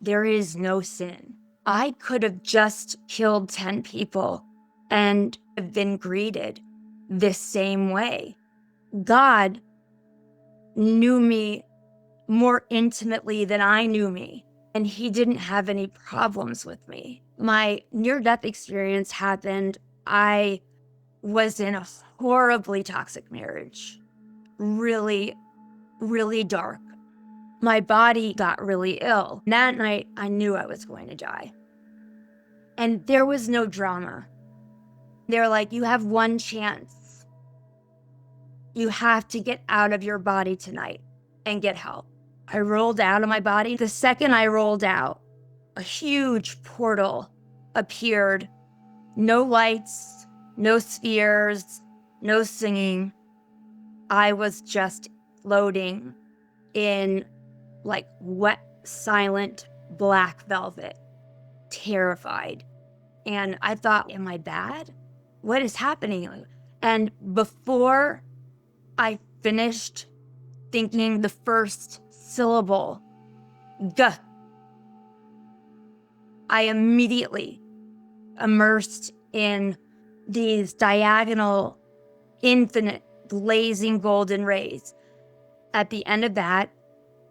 there is no sin. I could have just killed 10 people and have been greeted this same way. God knew me more intimately than I knew me, and he didn't have any problems with me. My near-death experience happened. I was in a horribly toxic marriage, really, really dark. My body got really ill. That night, I knew I was going to die. And there was no drama. They're like, you have one chance. You have to get out of your body tonight and get help. I rolled out of my body. The second I rolled out, a huge portal appeared. No lights, no spheres, no singing. I was just floating in like wet, silent black velvet, terrified. And I thought, am I bad? What is happening? And before I finished thinking the first syllable, G, I immediately immersed in these diagonal, infinite, blazing golden rays. At the end of that,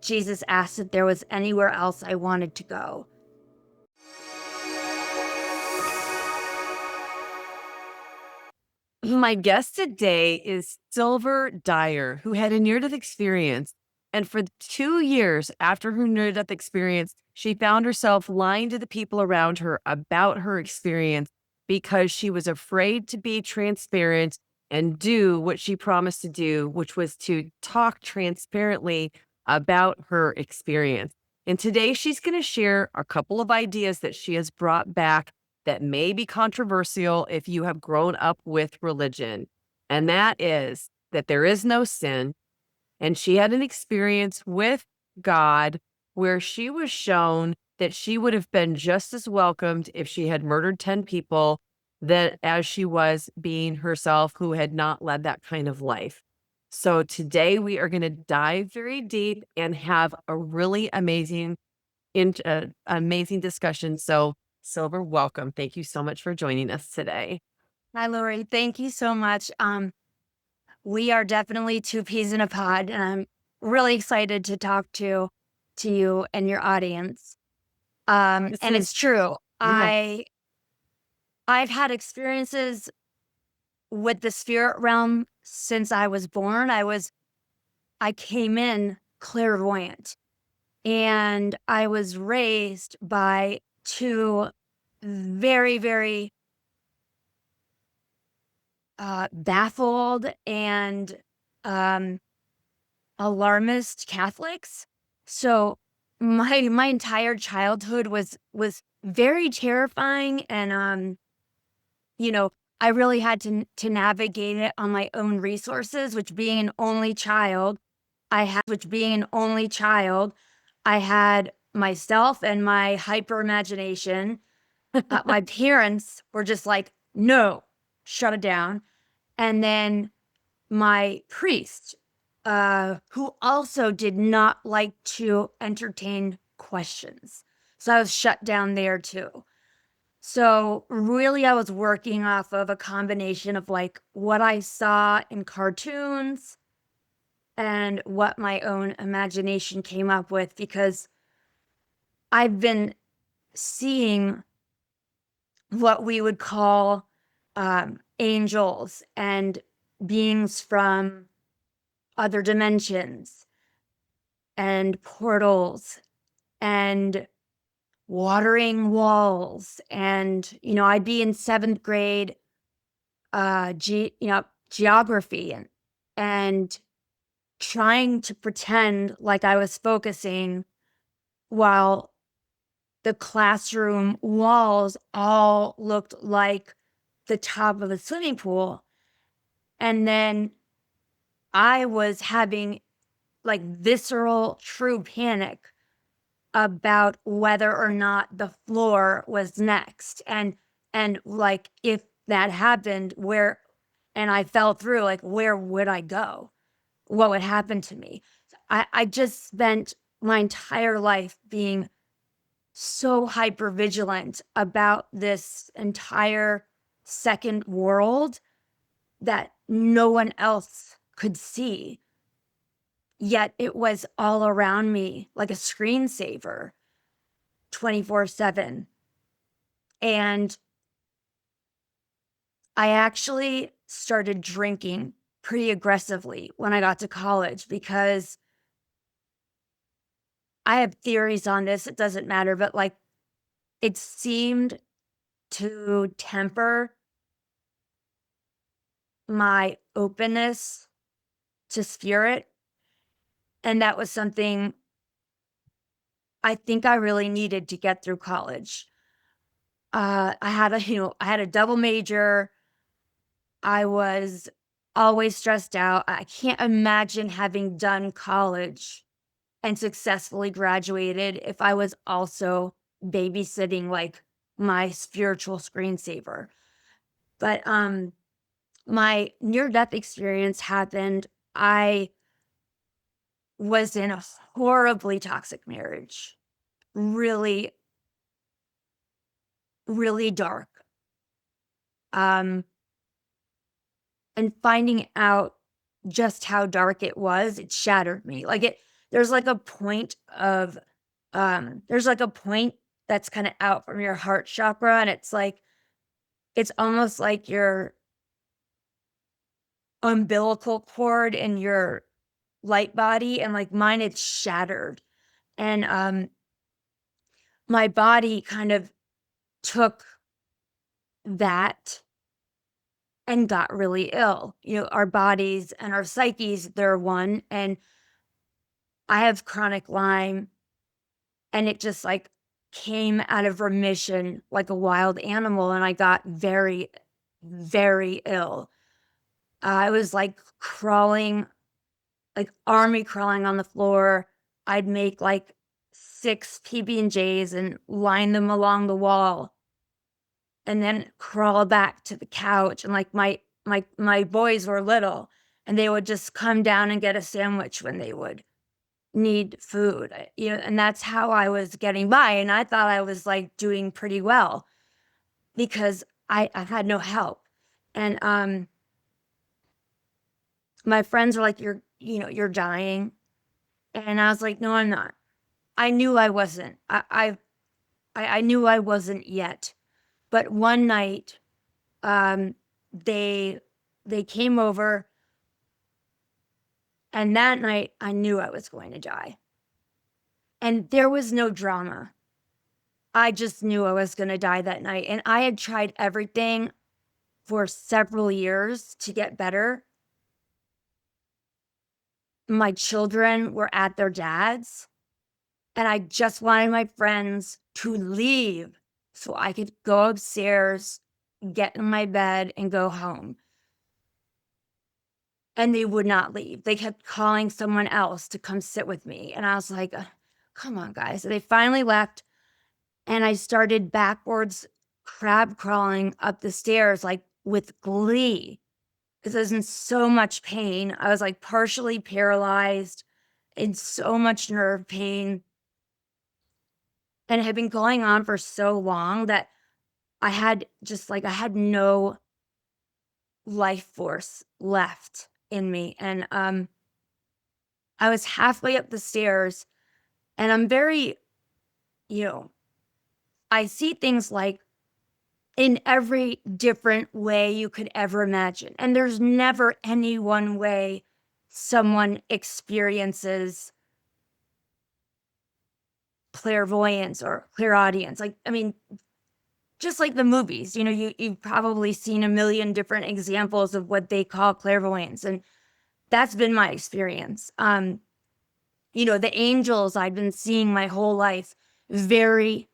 Jesus asked if there was anywhere else I wanted to go. My guest today is Silver Dyer, who had a near-death experience. And for 2 years after her near-death experience, she found herself lying to the people around her about her experience because she was afraid to be transparent and do what she promised to do, which was to talk transparently about her experience. And today she's going to share a couple of ideas that she has brought back that may be controversial if you have grown up with religion. And that is that there is no sin. And she had an experience with God where she was shown that she would have been just as welcomed if she had murdered 10 people that as she was being herself who had not led that kind of life. So today we are going to dive very deep and have a really amazing discussion. So Silver, welcome. Thank you so much for joining us today. Hi, Lori. Thank you so much. We are definitely two peas in a pod, and I'm really excited to talk to you and your audience. And it's true. Yes. I've had experiences with the spirit realm since I was born. I came in clairvoyant, and I was raised by two very, very baffled and alarmist Catholics. So my entire childhood was very terrifying, and you know, I really had to navigate it on my own resources, which being an only child, I had myself and my hyper imagination. My parents were just like, no, shut it down. And then my priest, who also did not like to entertain questions. So I was shut down there too. So really, I was working off of a combination of like what I saw in cartoons and what my own imagination came up with, because I've been seeing what we would call angels and beings from other dimensions and portals and watering walls. And, I'd be in seventh grade, geography and trying to pretend like I was focusing while the classroom walls all looked like the top of a swimming pool. And then I was having like visceral, true panic about whether or not the floor was next. And like, if that happened, and I fell through, like, where would I go? What would happen to me? I just spent my entire life being so hyper vigilant about this entire second world that no one else could see. Yet it was all around me like a screensaver 24/7. And I actually started drinking pretty aggressively when I got to college because I have theories on this. It doesn't matter, but like it seemed to temper my openness to spirit. And that was something I think I really needed to get through college. I had a double major. I was always stressed out. I can't imagine having done college and successfully graduated if I was also babysitting like my spiritual screensaver. But my near death experience happened. I was in a horribly toxic marriage. Really, really dark. Um and finding out just how dark it was, it shattered me. Like there's like a point of there's like a point that's kind of out from your heart chakra, and it's like it's almost like your umbilical cord in your light body, and like mine it's shattered. And my body kind of took that and got really ill. Our bodies and our psyches, they're one. And I have chronic Lyme, and it just like came out of remission like a wild animal. And I got very, very ill. I was like crawling, like army crawling on the floor. I'd make like 6 PB&Js and line them along the wall and then crawl back to the couch. And like my boys were little, and they would just come down and get a sandwich when they would need food. And that's how I was getting by. And I thought I was like doing pretty well because I had no help. And my friends were like, you're dying. And I was like, no, I'm not. I knew I wasn't. I knew I wasn't yet. But one night, um, they they came over, and that night I knew I was going to die. And there was no drama. I just knew I was going to die that night. And I had tried everything for several years to get better. My children were at their dad's, and I just wanted my friends to leave so I could go upstairs, get in my bed, and go home. And they would not leave. They kept calling someone else to come sit with me. And I was like, come on, guys. So they finally left. And I started backwards crab crawling up the stairs, like with glee, because I was in so much pain. I was like partially paralyzed, in so much nerve pain. And it had been going on for so long that I had no life force left in me. And I was halfway up the stairs, and I'm very, I see things like in every different way you could ever imagine. And there's never any one way someone experiences clairvoyance or clairaudience. Like, I mean, just like the movies, you've probably seen a million different examples of what they call clairvoyance. And that's been my experience. The angels I've been seeing my whole life very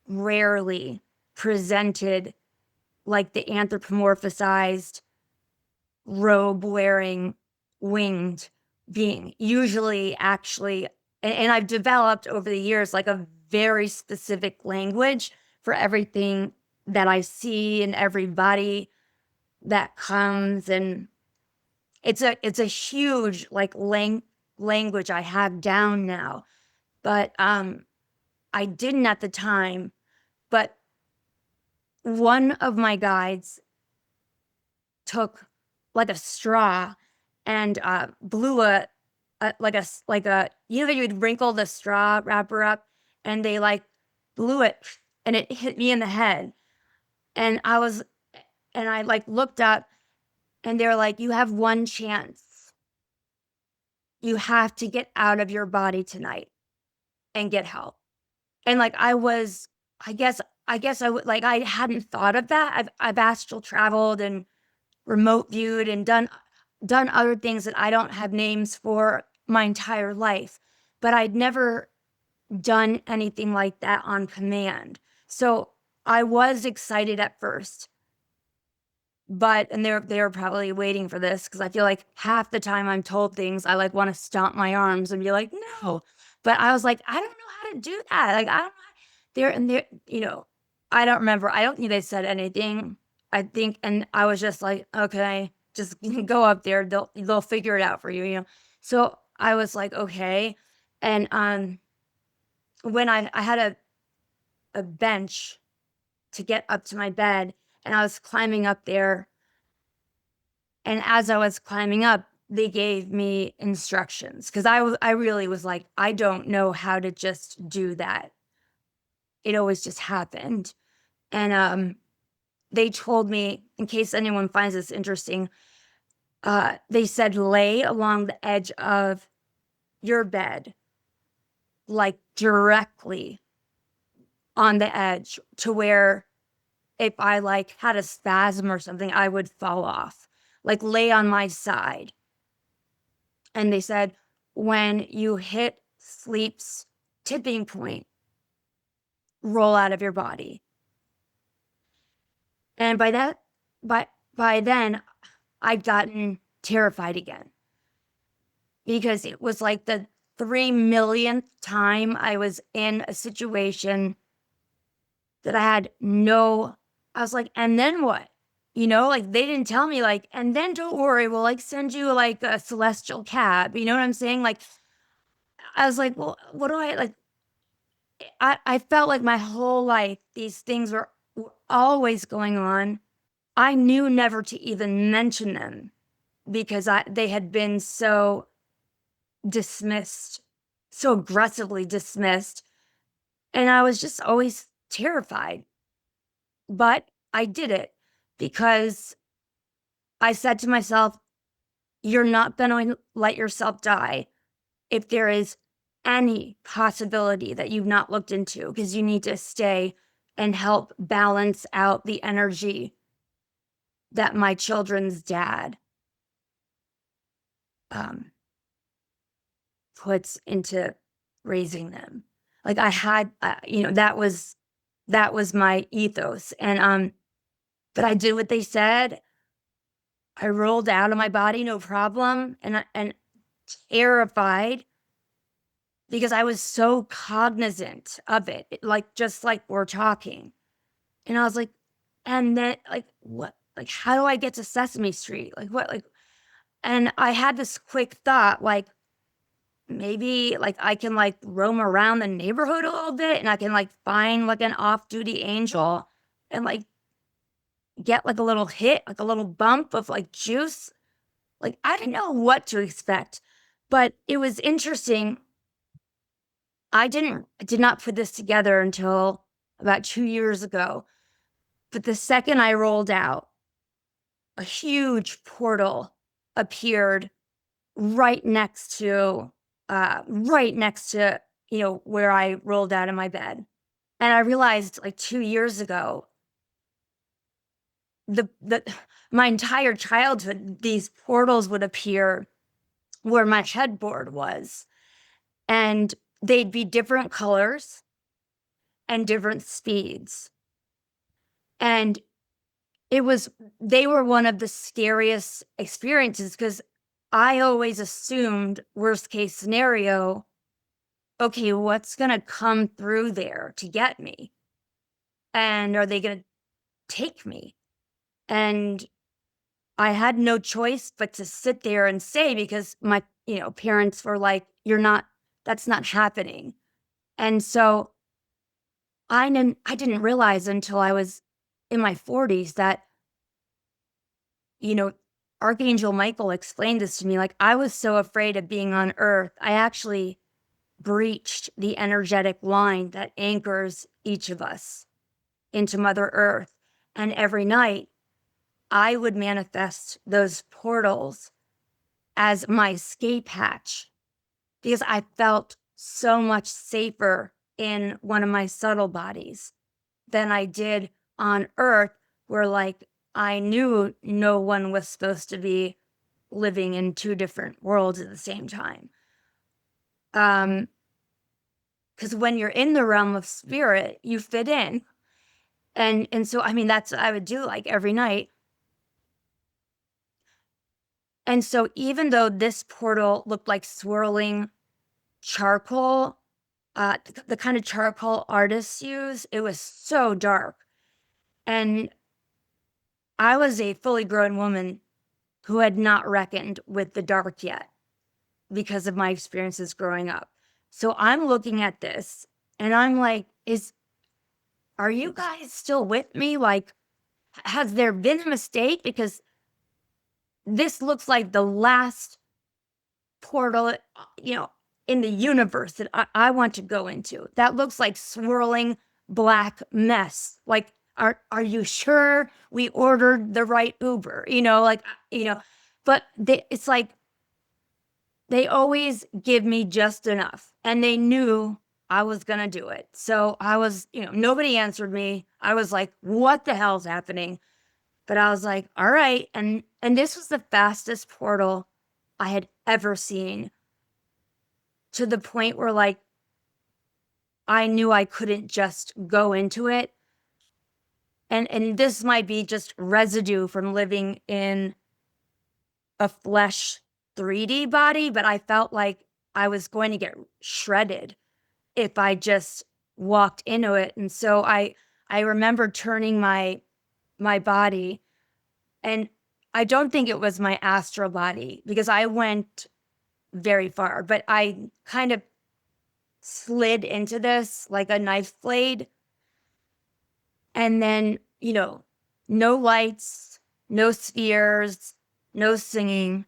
rarely presented like the anthropomorphized, robe wearing, winged being. Usually, actually, and I've developed over the years like a very specific language for everything that I see and everybody that comes. And it's a huge like language I have down now. But I didn't at the time, but one of my guides took like a straw and blew a you know, you'd wrinkle the straw wrapper up, and they like blew it, and it hit me in the head. And I like looked up, and they're like, you have one chance. You have to get out of your body tonight and get help. And like I guess I would like I hadn't thought of that. I've astral traveled and remote viewed and done other things that I don't have names for my entire life, but I'd never done anything like that on command. So I was excited at first, and they're probably waiting for this, because I feel like half the time I'm told things, I like want to stomp my arms and be like, no. But I was like, I don't know how to do that. Like I don't know. They're I don't remember. I don't think they said anything. I think, and I was just like, okay, just go up there. They'll figure it out for you, you know. So I was like, okay. And when I had a bench to get up to my bed, and I was climbing up there, and as I was climbing up, they gave me instructions, because I really was like, I don't know how to just do that. It always just happened. And they told me, in case anyone finds this interesting, they said lay along the edge of your bed, like directly on the edge, to where if I like had a spasm or something, I would fall off. Like lay on my side. And they said, when you hit sleep's tipping point, roll out of your body. And by then, I'd gotten terrified again, because it was like the 3 millionth time I was in a situation that I was like, and then what? You know, like they didn't tell me, like, and then don't worry, we'll like send you like a celestial cab. You know what I'm saying? Like, I was like, well, what do I like? I felt like my whole life, these things were always going on. I knew never to even mention them, because they had been so dismissed, so aggressively dismissed. And I was just always terrified. But I did it, because I said to myself, you're not going to let yourself die if there is any possibility that you've not looked into, because you need to stay and help balance out the energy that my children's dad um, puts into raising them. Like I had, that was my ethos. And but I did what they said. I rolled out of my body, no problem, and terrified, because I was so cognizant of like just like we're talking. And I was like, and then like what? Like how do I get to Sesame Street? Like what? Like, and I had this quick thought, like maybe like I can like roam around the neighborhood a little bit, and I can like find like an off-duty angel and like get like a little hit, like a little bump of like juice. Like I didn't know what to expect, but it was interesting. I did not put this together until about 2 years ago. But the second I rolled out, a huge portal appeared right next to where I rolled out of my bed. And I realized like 2 years ago, the my entire childhood, these portals would appear where my headboard was, and they'd be different colors and different speeds. And they were one of the scariest experiences, because I always assumed worst case scenario, okay, what's going to come through there to get me? And are they going to take me? And I had no choice but to sit there and say, because my, parents were like, that's not happening. And so I didn't realize until I was in my 40s that, you know, Archangel Michael explained this to me. Like, I was so afraid of being on Earth, I actually breached the energetic line that anchors each of us into Mother Earth. And every night, I would manifest those portals as my escape hatch because I felt so much safer in one of my subtle bodies than I did on Earth, where like I knew no one was supposed to be living in two different worlds at the same time. Because when you're in the realm of spirit, you fit in. And so I mean that's what I would do like every night. And so even though this portal looked like swirling charcoal, the kind of charcoal artists use, it was so dark. And I was a fully grown woman who had not reckoned with the dark yet because of my experiences growing up. So I'm looking at this and I'm like, are you guys still with me? Like, has there been a mistake? Because this looks like the last portal, in the universe that I want to go into. That looks like swirling black mess. Like, are you sure we ordered the right Uber? But it's like they always give me just enough, and they knew I was gonna do it. So I was, nobody answered me. I was like, what the hell's happening? But I was like, all right. And this was the fastest portal I had ever seen, to the point where like I knew I couldn't just go into it. And this might be just residue from living in a flesh 3D body, but I felt like I was going to get shredded if I just walked into it. And so I remember turning my body, and I don't think it was my astral body because I went very far, but I kind of slid into this like a knife blade. And then, no lights, no spheres, no singing.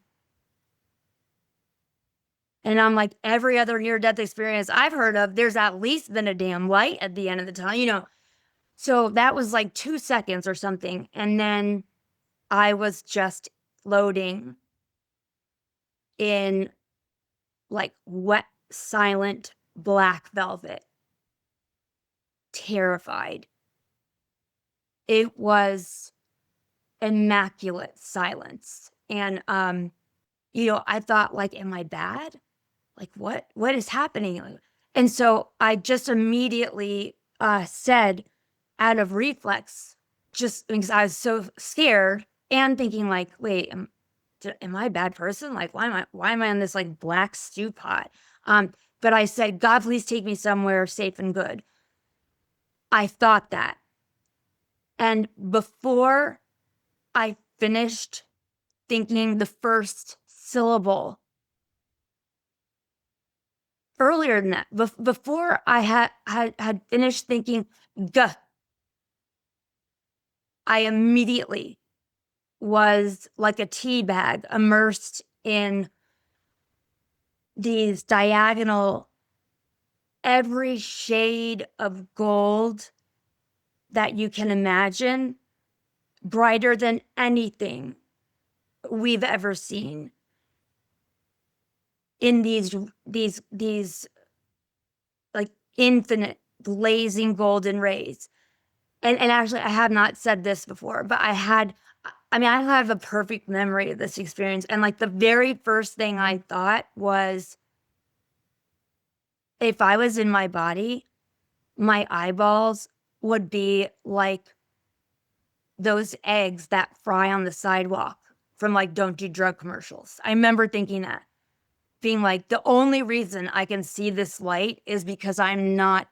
And I'm like, every other near death experience I've heard of, there's at least been a damn light at the end of the tunnel. So that was like 2 seconds or something. And then I was just floating in like wet, silent black velvet, terrified. It was immaculate silence. And, I thought like, am I bad? Like, what is happening? And so I just immediately said, out of reflex, just because I was so scared and thinking like, wait, am I a bad person? Like, why am I on this like black stew pot? But I said, God, please take me somewhere safe and good. I thought that. And before I finished thinking the first syllable, earlier than that, before I had finished thinking "guh," I immediately was like a tea bag immersed in these diagonal, every shade of gold that you can imagine, brighter than anything we've ever seen, in these like infinite blazing golden rays. And actually, I have not said this before, but I have a perfect memory of this experience. And like the very first thing I thought was, if I was in my body, my eyeballs would be like those eggs that fry on the sidewalk from like don't do drug commercials. I remember thinking that, being like, the only reason I can see this light is because I'm not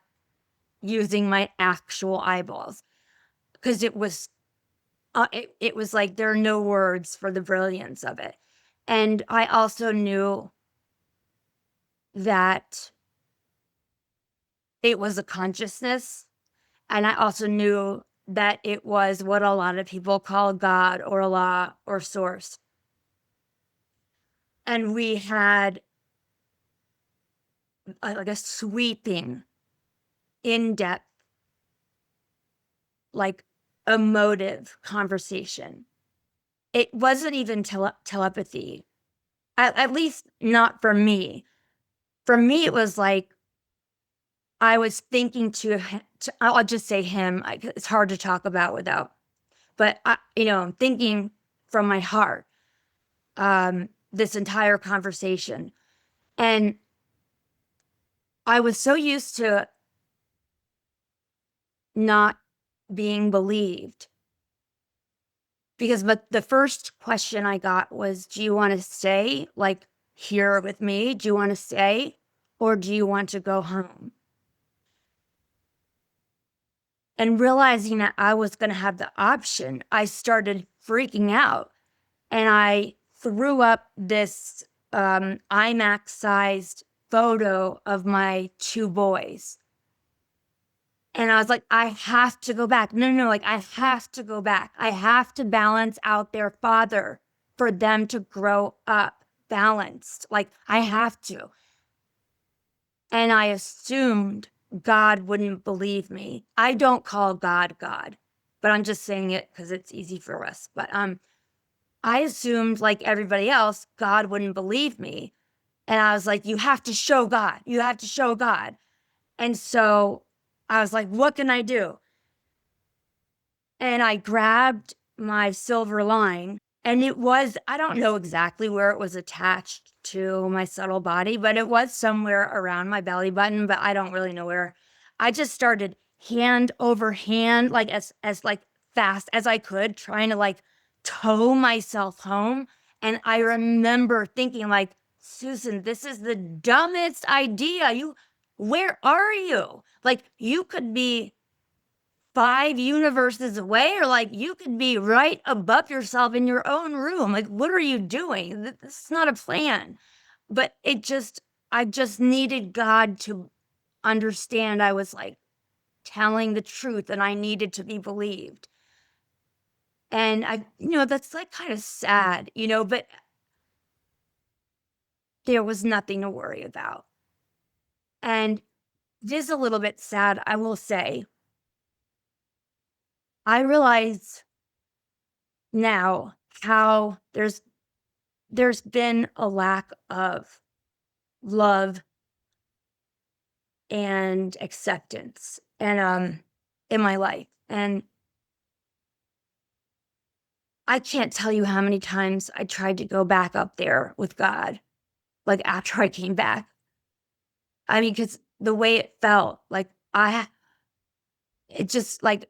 using my actual eyeballs. Because it was like, there are no words for the brilliance of it. And I also knew that it was a consciousness. And I also knew that it was what a lot of people call God or Allah or source. And we had like a sweeping, in-depth, like emotive conversation. It wasn't even telepathy, at least not for me. For me, it was like I was thinking I'll just say him. It's hard to talk about without, but I'm thinking from my heart, this entire conversation. And I was so used to not being believed because but the first question I got was, do you want to stay like here with me? Do you want to stay or do you want to go home? And realizing that I was going to have the option, I started freaking out and I threw up this IMAX sized photo of my two boys. And I was like, I have to go back. No, like I have to go back. I have to balance out their father for them to grow up balanced. Like I have to. And I assumed God wouldn't believe me. I don't call God God, but I'm just saying it because it's easy for us. But I assumed, like everybody else, God wouldn't believe me. And I was like, you have to show God. You have to show God. And so I was like, what can I do? And I grabbed my silver line, and it was, I don't know exactly where it was attached to my subtle body, but it was somewhere around my belly button, but I don't really know where. I just started hand over hand, like as like fast as I could, trying to like tow myself home. And I remember thinking like, Susan, this is the dumbest idea. Where are you? Like you could be 5 universes away, or like you could be right above yourself in your own room. Like, what are you doing? This is not a plan. But I just needed God to understand I was like telling the truth and I needed to be believed. And that's like kind of sad, but there was nothing to worry about. And it is a little bit sad, I will say. I realize now how there's been a lack of love and acceptance and in my life. And I can't tell you how many times I tried to go back up there with God, like after I came back. I mean, because the way it felt, like it just like,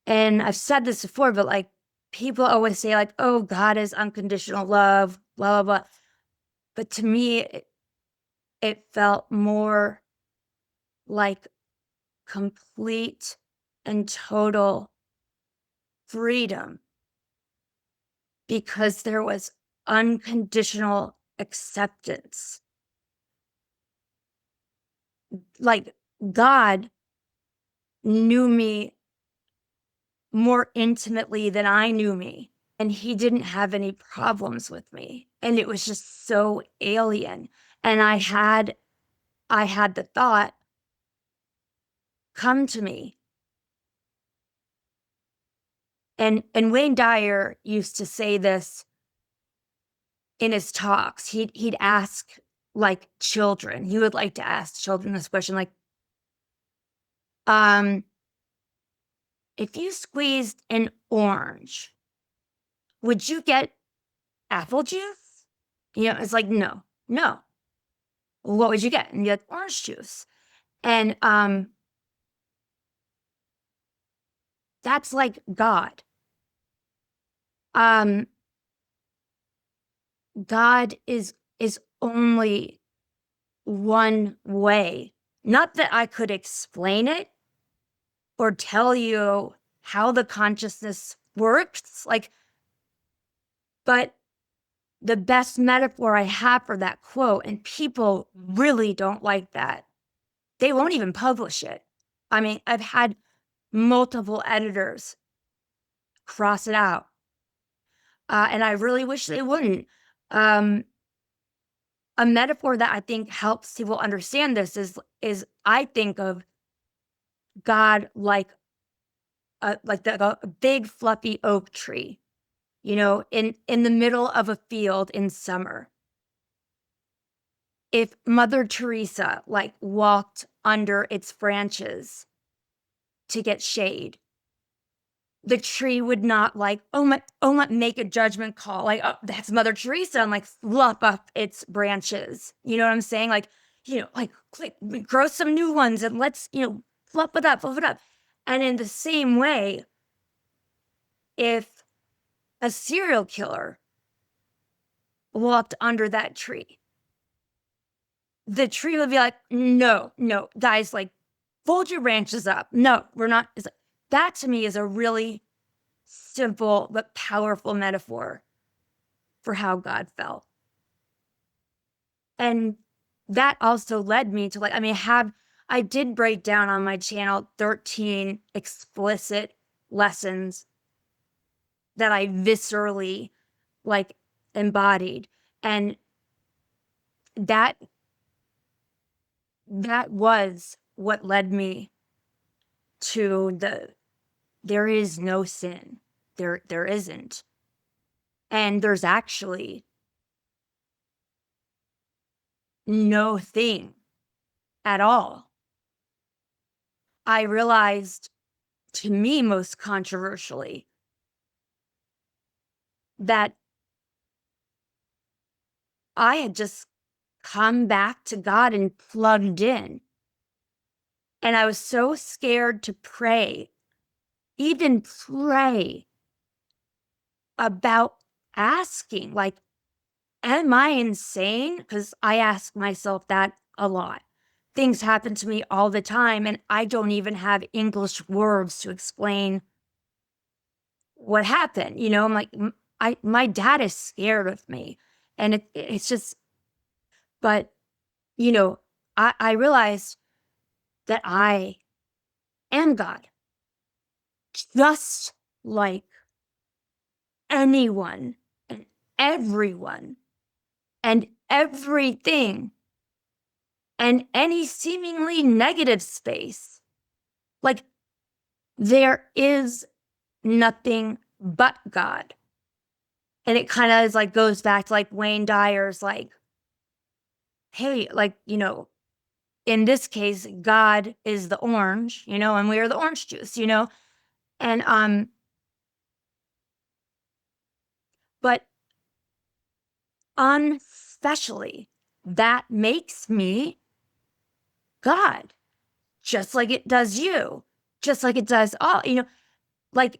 and I've said this before, but like people always say, like, oh, God is unconditional love, blah, blah, blah. But to me, it felt more like complete and total freedom because there was unconditional acceptance. Like God knew me more intimately than I knew me, and he didn't have any problems with me. And it was just so alien. And I had the thought come to me. And Wayne Dyer used to say this in his talks. He'd ask like children. He would like to ask children this question, like, if you squeezed an orange, would you get apple juice? It's like, no. What would you get? And you get orange juice. And that's like God. Um, God is only one way. Not that I could explain it or tell you how the consciousness works, like, but the best metaphor I have for that quote, and people really don't like that. They won't even publish it. I mean, I've had multiple editors cross it out. And I really wish they wouldn't. A metaphor that I think helps people understand this is I think of God like a big fluffy oak tree, in the middle of a field in summer. If Mother Teresa walked under its branches to get shade, the tree would not make a judgment call oh, that's Mother Teresa, and fluff up its branches. You know what I'm saying? Click, grow some new ones and let's fluff it up, fluff it up. And in the same way, if a serial killer walked under that tree, the tree would be like, no, guys, fold your branches up. No, we're not. That to me is a really simple but powerful metaphor for how God felt. And that also led me to I did break down on my channel 13 explicit lessons that I viscerally embodied. And that was what led me to there is no sin. There isn't. And there's actually no thing at all. I realized, to me most controversially, that I had just come back to God and plugged in. And I was so scared to pray, even pray about asking, am I insane? Because I ask myself that a lot. Things happen to me all the time, and I don't even have English words to explain what happened. I'm like, my dad is scared of me. And it's just, but, I realized that I am God, just like anyone and everyone and everything and any seemingly negative space. There is nothing but God. And it kind of is goes back to Wayne Dyer's hey, in this case, God is the orange, and we are the orange juice, and but unspecially, that makes me God, just like it does you, just like it does all, like,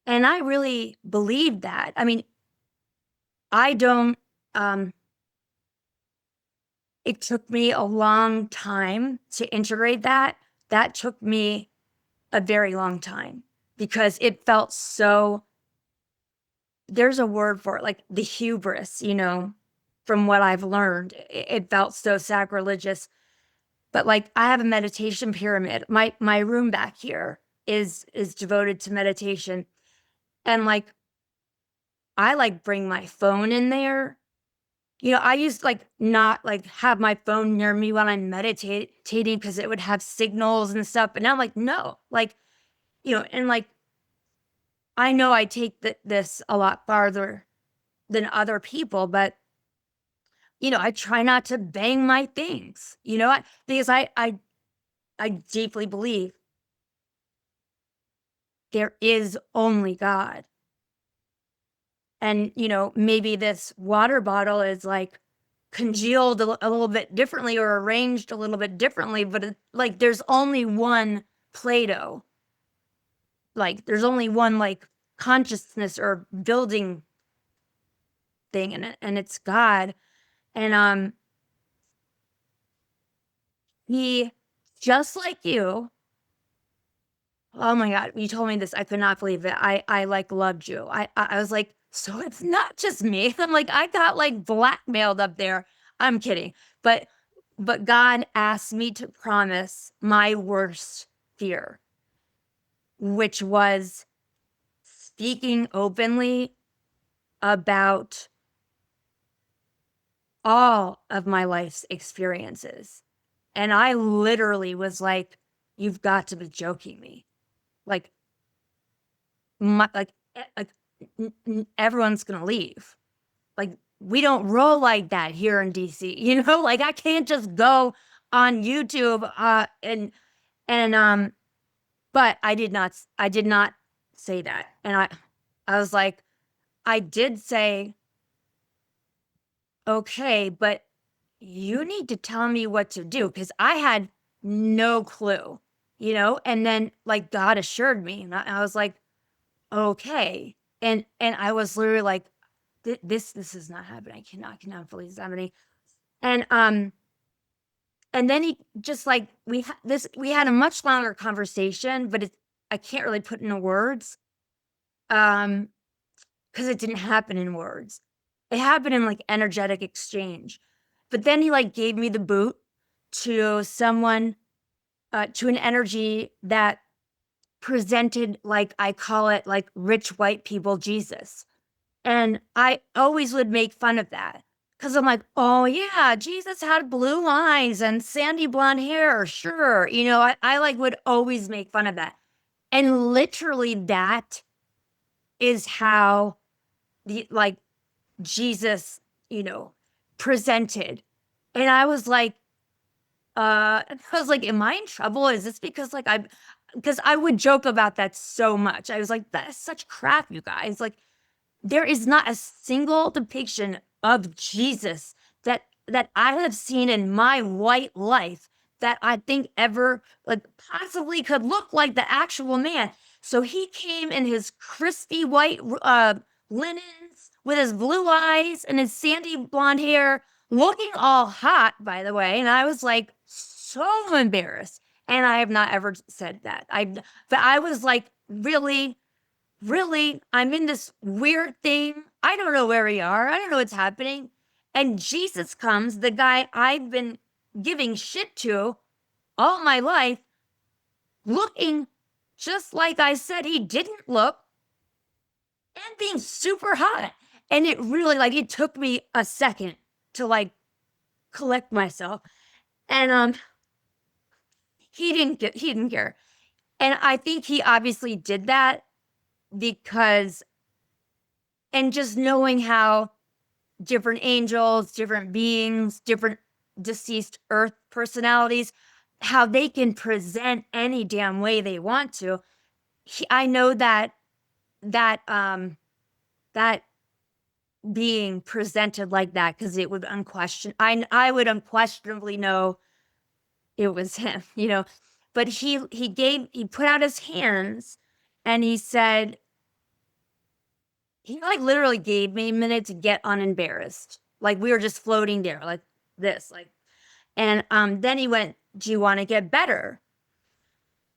and I really believe that. I mean, I don't, it took me a long time to integrate that. That took me a very long time because it felt so, there's a word for it, the hubris, from what I've learned. It felt so sacrilegious. But I have a meditation pyramid. My room back here is devoted to meditation. And I bring my phone in there. I used to not have my phone near me when I'm meditating because it would have signals and stuff. But now I'm no, and I know I take this a lot farther than other people, but I try not to bang my things, because I deeply believe there is only God. And, maybe this water bottle is congealed a little bit differently or arranged a little bit differently, but there's only one Play-Doh. There's only one consciousness or building thing in it, and it's God. And he, just like you, oh my God, you told me this. I could not believe it. I loved you. I was like, so it's not just me. I'm I got blackmailed up there. I'm kidding. But God asked me to promise my worst fear, which was speaking openly about all of my life's experiences. And I literally was like, you've got to be joking me. Like, everyone's going to leave. Like, we don't roll like that here in DC, like I can't just go on YouTube, and but I did not say that. And I was like, I did say, okay, but you need to tell me what to do, because I had no clue, and then like God assured me, and I was like, okay. And I was literally like, this is not happening. I cannot believe it's happening. And then he just like, we had a much longer conversation, but I can't really put into words, because it didn't happen in words. It happened in like energetic exchange. But then he like gave me the boot to someone, to an energy that presented, like I call it, like rich white people Jesus. And I always would make fun of that, because I'm like, oh yeah, Jesus had blue eyes and sandy blonde hair. Sure. I like would always make fun of that. And literally that is how the like Jesus, presented. And I was like, am I in trouble? Is this because like because I would joke about that so much. I was like, that's such crap, you guys. Like, there is not a single depiction of Jesus that I have seen in my white life that I think ever like possibly could look like the actual man. So he came in his crispy white linens with his blue eyes and his sandy blonde hair, looking all hot, by the way. And I was like so embarrassed. And I have not ever said that. But I was like, really, I'm in this weird thing. I don't know where we are. I don't know what's happening. And Jesus comes, the guy I've been giving shit to all my life, looking just like I said he didn't look, and being super hot. And it really, like, it took me a second to like collect myself. And he didn't care. And I think he obviously did that because, and just knowing how different angels, different beings, different deceased earth personalities, how they can present any damn way they want to. I know that being presented like that, because it would I would unquestionably know it was him, But he put out his hands and he said, he like literally gave me a minute to get unembarrassed. Like we were just floating there like this, like, and then he went, do you want to get better?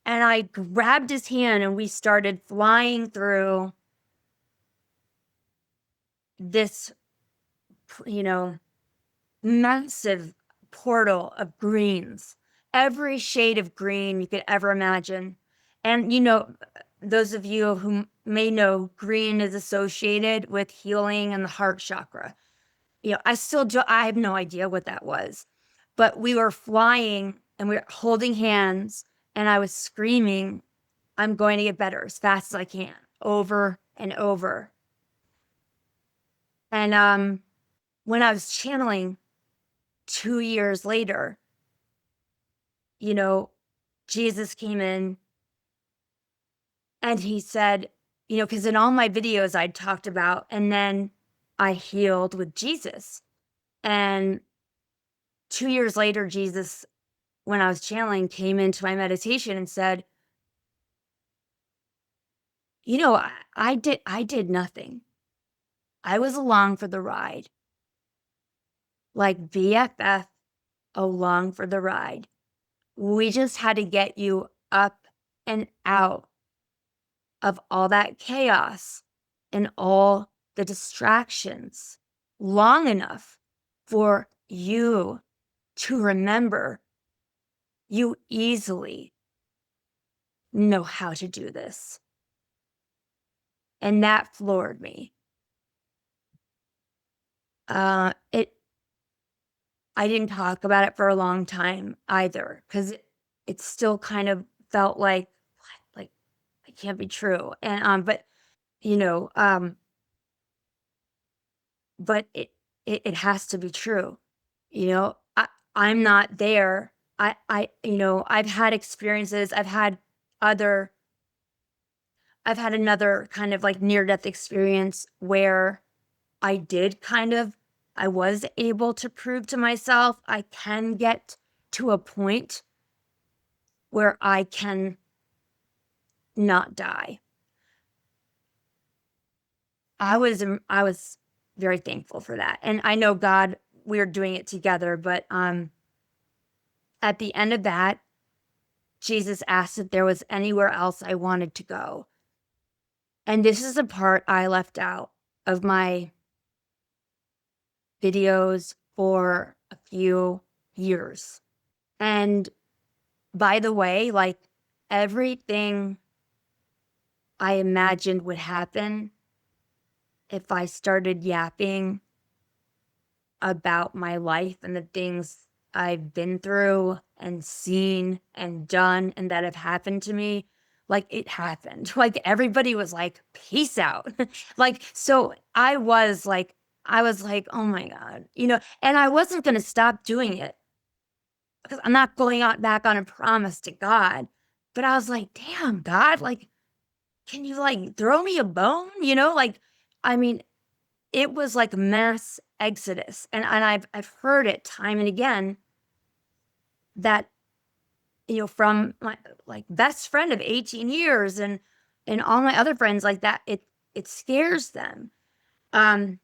And I grabbed his hand and we started flying through this, massive portal of greens, every shade of green you could ever imagine. And, those of you who may know, green is associated with healing and the heart chakra. I have no idea what that was, but we were flying and we were holding hands and I was screaming, I'm going to get better as fast as I can, over and over. And when I was channeling 2 years later, Jesus came in and he said, because in all my videos I talked about, and then I healed with Jesus. And 2 years later, Jesus, when I was channeling, came into my meditation and said, I did nothing. I was along for the ride, like BFF, along for the ride. We just had to get you up and out of all that chaos and all the distractions long enough for you to remember you easily know how to do this. And that floored me. It I didn't talk about it for a long time either, because it still kind of felt like, "What? Like, it can't be true." And, but, you know, but it has to be true. You know, I'm not there. I've had experiences, other I've had another kind of like near death experience where I did kind of, I was able to prove to myself I can get to a point where I can not die. I was very thankful for that. And I know God, we're doing it together, but at the end of that, Jesus asked if there was anywhere else I wanted to go. And this is the part I left out of my videos for a few years. And by the way, like, everything I imagined would happen if I started yapping about my life and the things I've been through and seen and done and that have happened to me, like, it happened. Like, everybody was like, "Peace out." Like, so I was like, "Oh my God," and I wasn't gonna stop doing it because I'm not going out back on a promise to God. But I was like, "Damn, God, like, can you, like, throw me a bone?" Like, I mean, it was like mass exodus, and I've heard it time and again that, from my, like, best friend of 18 years and all my other friends like that, it scares them. Um,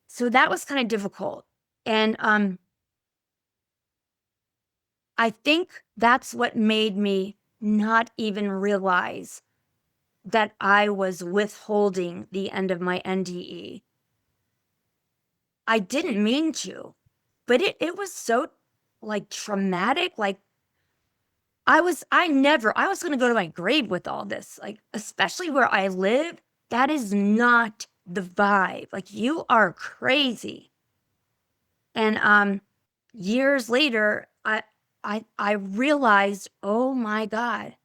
so that was kind of difficult. And I think that's what made me not even realize that I was withholding the end of my NDE. I didn't mean to, but it was so, like, traumatic. Like, I was gonna go to my grave with all this, like, especially where I live. That is not the vibe. Like, you are crazy. And years later, I realized, oh my God,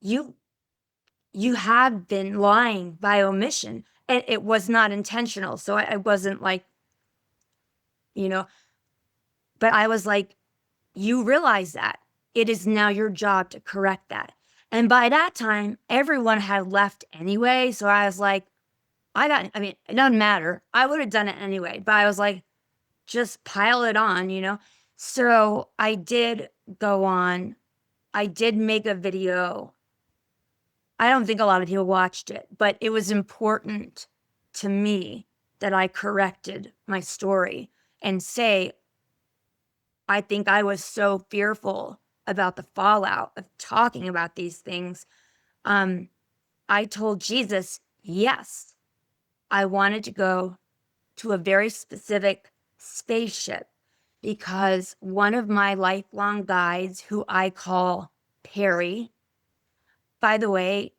you you have been lying by omission. And it was not intentional. So I wasn't like, you know, but I was like, you realize that. It is now your job to correct that. And by that time, everyone had left anyway. So I was like, I mean, it doesn't matter. I would have done it anyway. But I was like, just pile it on. So I did go on. I did make a video. I don't think a lot of people watched it, but it was important to me that I corrected my story and say, I think I was so fearful about the fallout of talking about these things. Um, I told Jesus, yes, I wanted to go to a very specific spaceship because one of my lifelong guides, who I call Perry, by the way,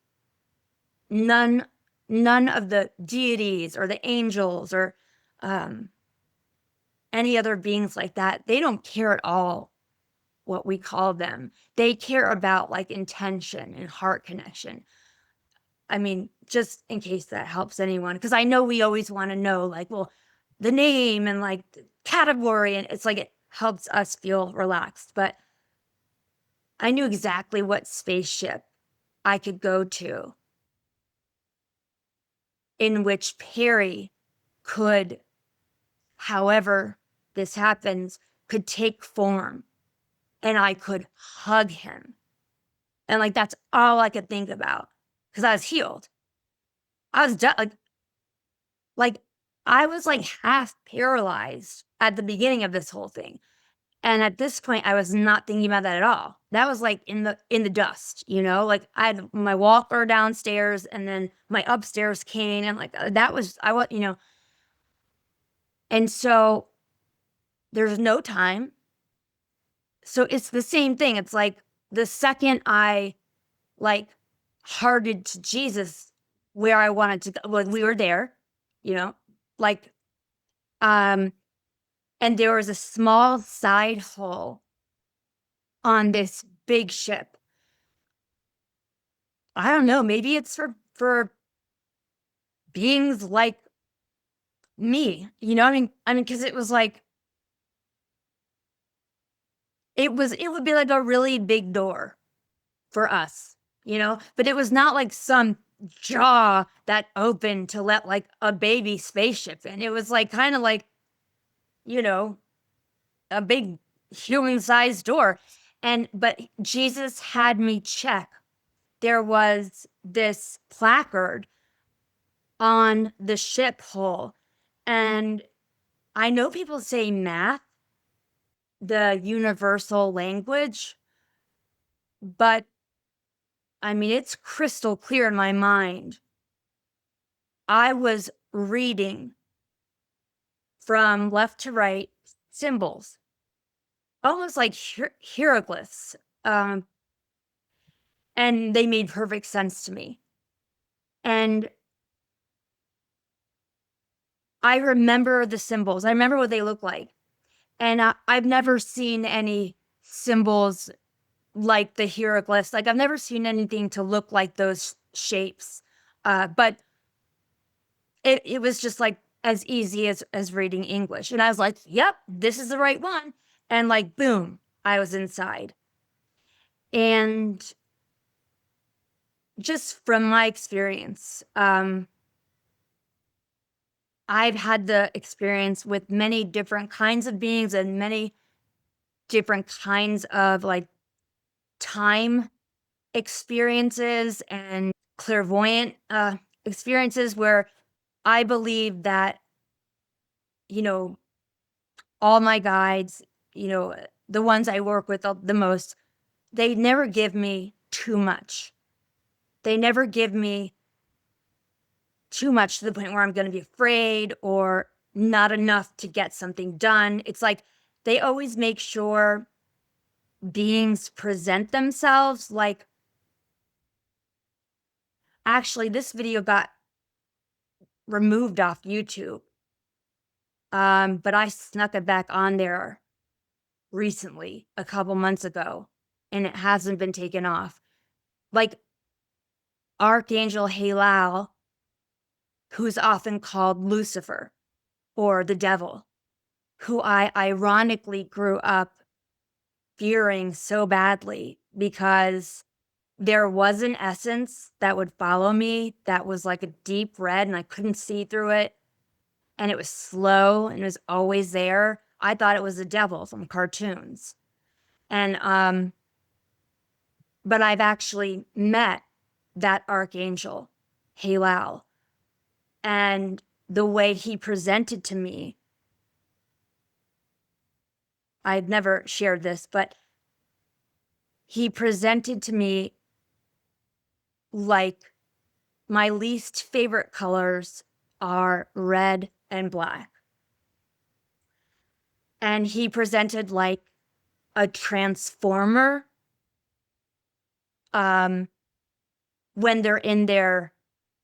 none of the deities or the angels or um, any other beings like that, they don't care at all what we call them. They care about, like, intention and heart connection. I mean, just in case that helps anyone, because I know we always want to know, like, well, the name and, like, the category, and it's like it helps us feel relaxed. But I knew exactly what spaceship I could go to in which Perry could, however this happens, could take form and I could hug him. And, like, that's all I could think about because I was healed. I was done. Like, I was like half paralyzed at the beginning of this whole thing. And at this point, I was not thinking about that at all. That was like in the dust, like, I had my walker downstairs and then my upstairs cane. And, like, that was, I was. And so there's no time. So it's the same thing. It's like, the second I like hearted to Jesus where I wanted to go, well, we were there, you know, like, and there was a small side hole on this big ship. I don't know, maybe it's for beings like me, you know? I mean, because it was like it would be like a really big door for us, you know? But it was not like some jaw that opened to let like a baby spaceship in. It was like kind of like, you know, a big human-sized door. But Jesus had me check. There was this placard on the ship hull. And I know people say math, the universal language, but I mean, it's crystal clear in my mind. I was reading from left to right symbols, almost like hieroglyphs. And they made perfect sense to me. And I remember the symbols. I remember what they look like. And I've never seen any symbols like the hieroglyphs. Like I've never seen anything to look like those shapes. But it was just like as easy as reading English. And I was like, yep, this is the right one. And like, boom, I was inside. And just from my experience, I've had the experience with many different kinds of beings and many different kinds of like time experiences and clairvoyant experiences where I believe that, you know, all my guides, you know, the ones I work with the most, they never give me too much. They never give me too much to the point where I'm going to be afraid or not enough to get something done. It's like they always make sure beings present themselves like, actually, this video got removed off YouTube. But I snuck it back on there recently, a couple months ago, and it hasn't been taken off. Like Archangel Halal, who's often called Lucifer or the devil, who I ironically grew up fearing so badly because there was an essence that would follow me that was like a deep red and I couldn't see through it. And it was slow and it was always there. I thought it was the devil from cartoons. And but I've actually met that archangel, Halal, and the way he presented to me, I've never shared this, but he presented to me like my least favorite colors are red and black. And he presented like a transformer when they're in their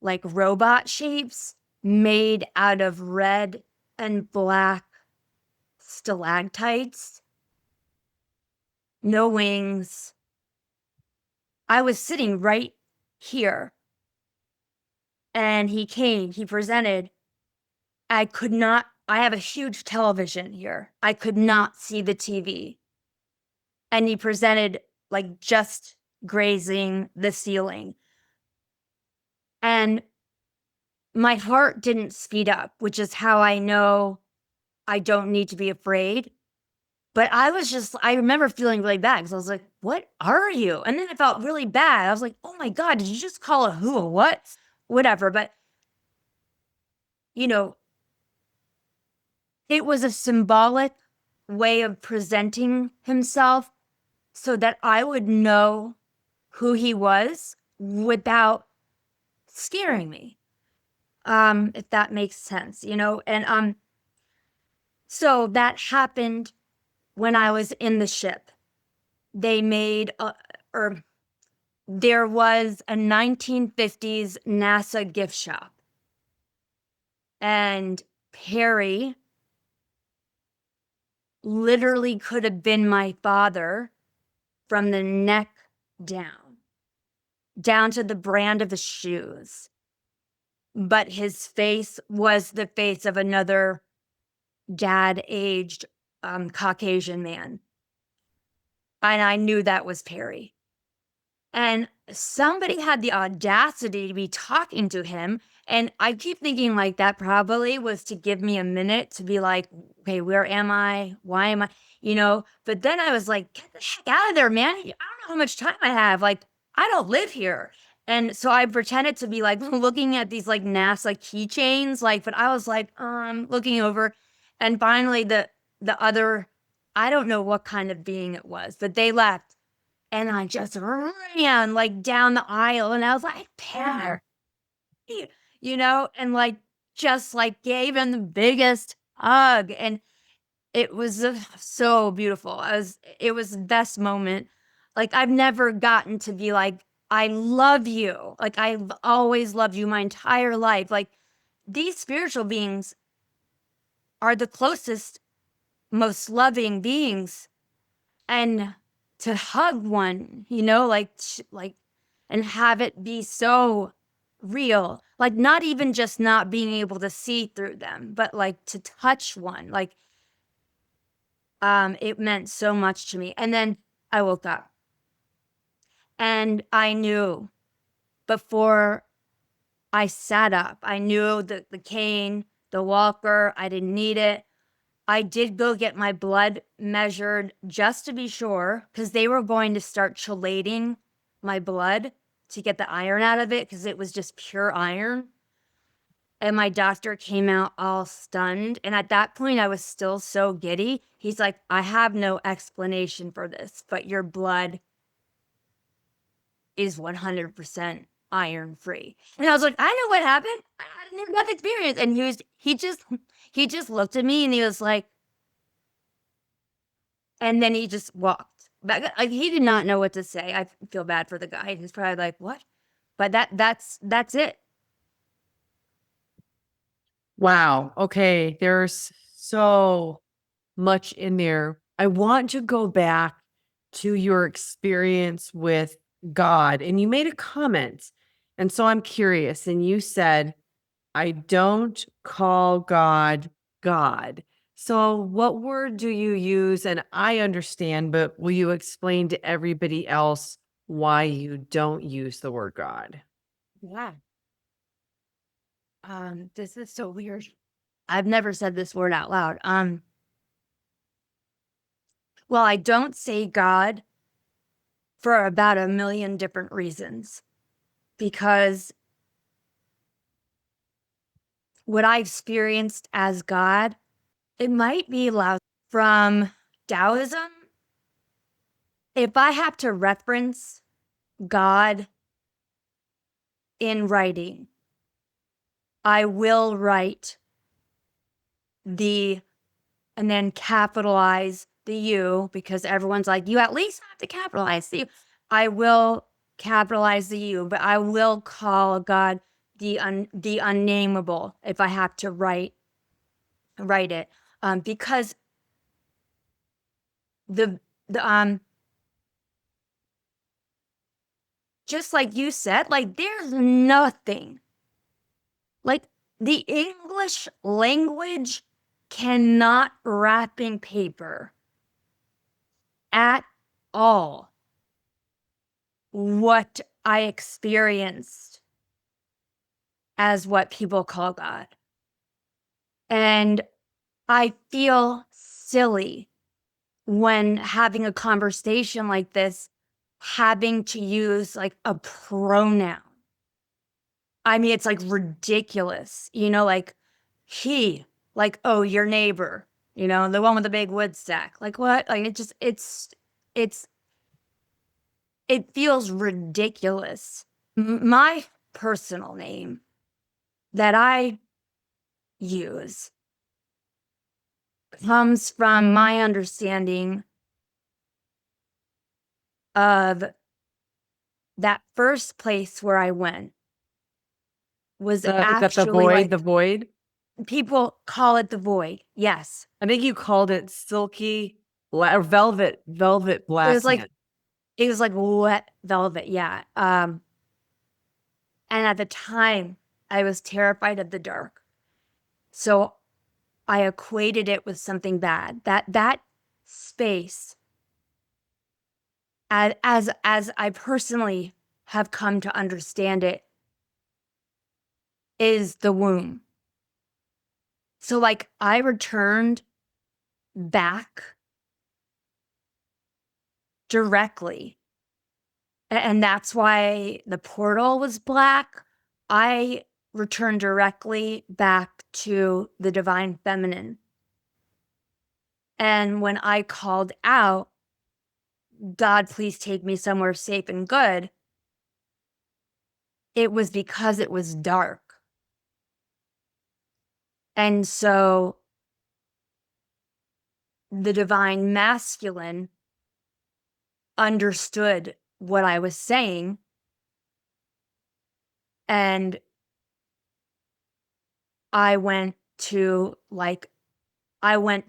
like robot shapes made out of red and black stalactites, no wings. I was sitting right here and he presented. I could not, I have a huge television here. I could not see the TV. And he presented like just grazing the ceiling. And my heart didn't speed up, which is how I know I don't need to be afraid. But I remember feeling really bad because I was like, what are you? And then I felt really bad. I was like, oh my God, did you just call a who a what? Whatever. But, you know, it was a symbolic way of presenting himself so that I would know who he was without scaring me. If that makes sense, you know? And so that happened when I was in the ship. They made or there was a 1950s NASA gift shop, and Perry literally could have been my father from the neck down to the brand of his shoes. But his face was the face of another dad-aged Caucasian man. And I knew that was Perry. And somebody had the audacity to be talking to him. And I keep thinking like that probably was to give me a minute to be like, okay, where am I? Why am I? But then I was like, get the heck out of there, man. I don't know how much time I have. Like, I don't live here. And so I pretended to be like looking at these like NASA keychains, like, but I was like, looking over. And finally the other, I don't know what kind of being it was, but they left. And I just ran like down the aisle and I was like, Pear, and like just like gave him the biggest hug. And it was so beautiful. It was the best moment. Like I've never gotten to be like, I love you. Like I've always loved you my entire life. Like these spiritual beings are the closest, most loving beings. And to hug one, like, and have it be so real, like not even just not being able to see through them, but like to touch one, like, it meant so much to me. And then I woke up and I knew before I sat up, I knew that the cane, the walker, I didn't need it. I did go get my blood measured just to be sure, because they were going to start chelating my blood to get the iron out of it, because it was just pure iron. And my doctor came out all stunned. And at that point, I was still so giddy. He's like, I have no explanation for this, but your blood is 100% iron free. And I was like, I know what happened. I had near death experience. And he just looked at me and he was like, and then he just walked back. Like he did not know what to say. I feel bad for the guy. He's probably like, what? But that's it. Wow. Okay. There's so much in there. I want to go back to your experience with God, and you made a comment. And so I'm curious. And you said, I don't call God God. So, what word do you use? And I understand, but will you explain to everybody else why you don't use the word God? Yeah. This is so weird. I've never said this word out loud. Well, I don't say God for about a million different reasons, because what I experienced as God, it might be loud from Taoism. If I have to reference God in writing, I will write the and then capitalize the U, because everyone's like, you at least have to capitalize the U. I will capitalize the U, but I will call God the unnameable if I have to write it, because the just like you said, like there's nothing like the English language cannot wrap in paper at all what I experienced as what people call God. And I feel silly when having a conversation like this, having to use like a pronoun. I mean, it's like ridiculous, like he, like, oh, your neighbor, the one with the big wood stack. Like what? Like it's, it feels ridiculous. My personal name that I use comes from my understanding of that first place where I went was Is that the actually void? like, The void? people call it the void. Yes. I think you called it silky or velvet It was like, blackness. wet velvet. Yeah. And at the time I was terrified of the dark. So I equated it with something bad. That space, as I personally have come to understand it, is the womb. So like I returned back directly. And that's why the portal was black. I returned directly back to the divine feminine. And when I called out, God, please take me somewhere safe and good, it was because it was dark. And so the divine masculine understood what I was saying. And I went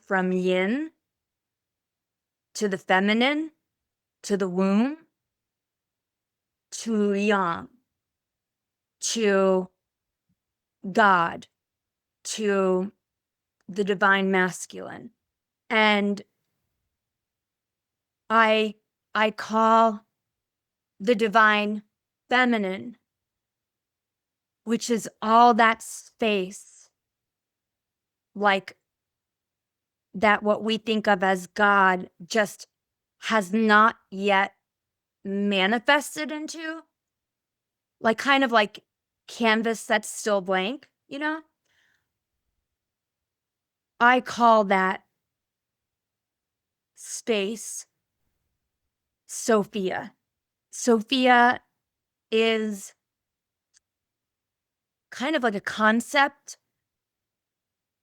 from yin to the feminine, to the womb, to yang, to God, to the divine masculine. And I call the divine feminine, which is all that space, like that what we think of as God just has not yet manifested into, like kind of like canvas that's still blank, you know? I call that space Sophia. Sophia is kind of like a concept,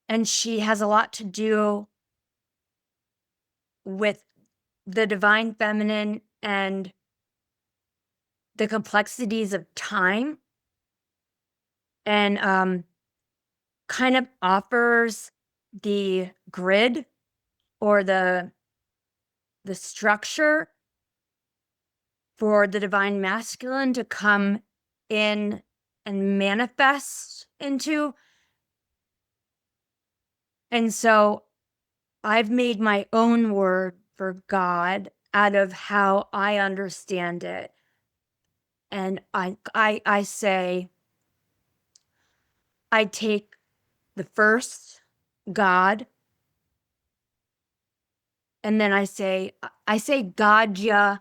and she has a lot to do with the divine feminine and the complexities of time, and kind of offers the grid or the structure for the divine masculine to come in and manifest into. And so I've made my own word for God out of how I understand it. And I say, I take the first God, and then I say Godja,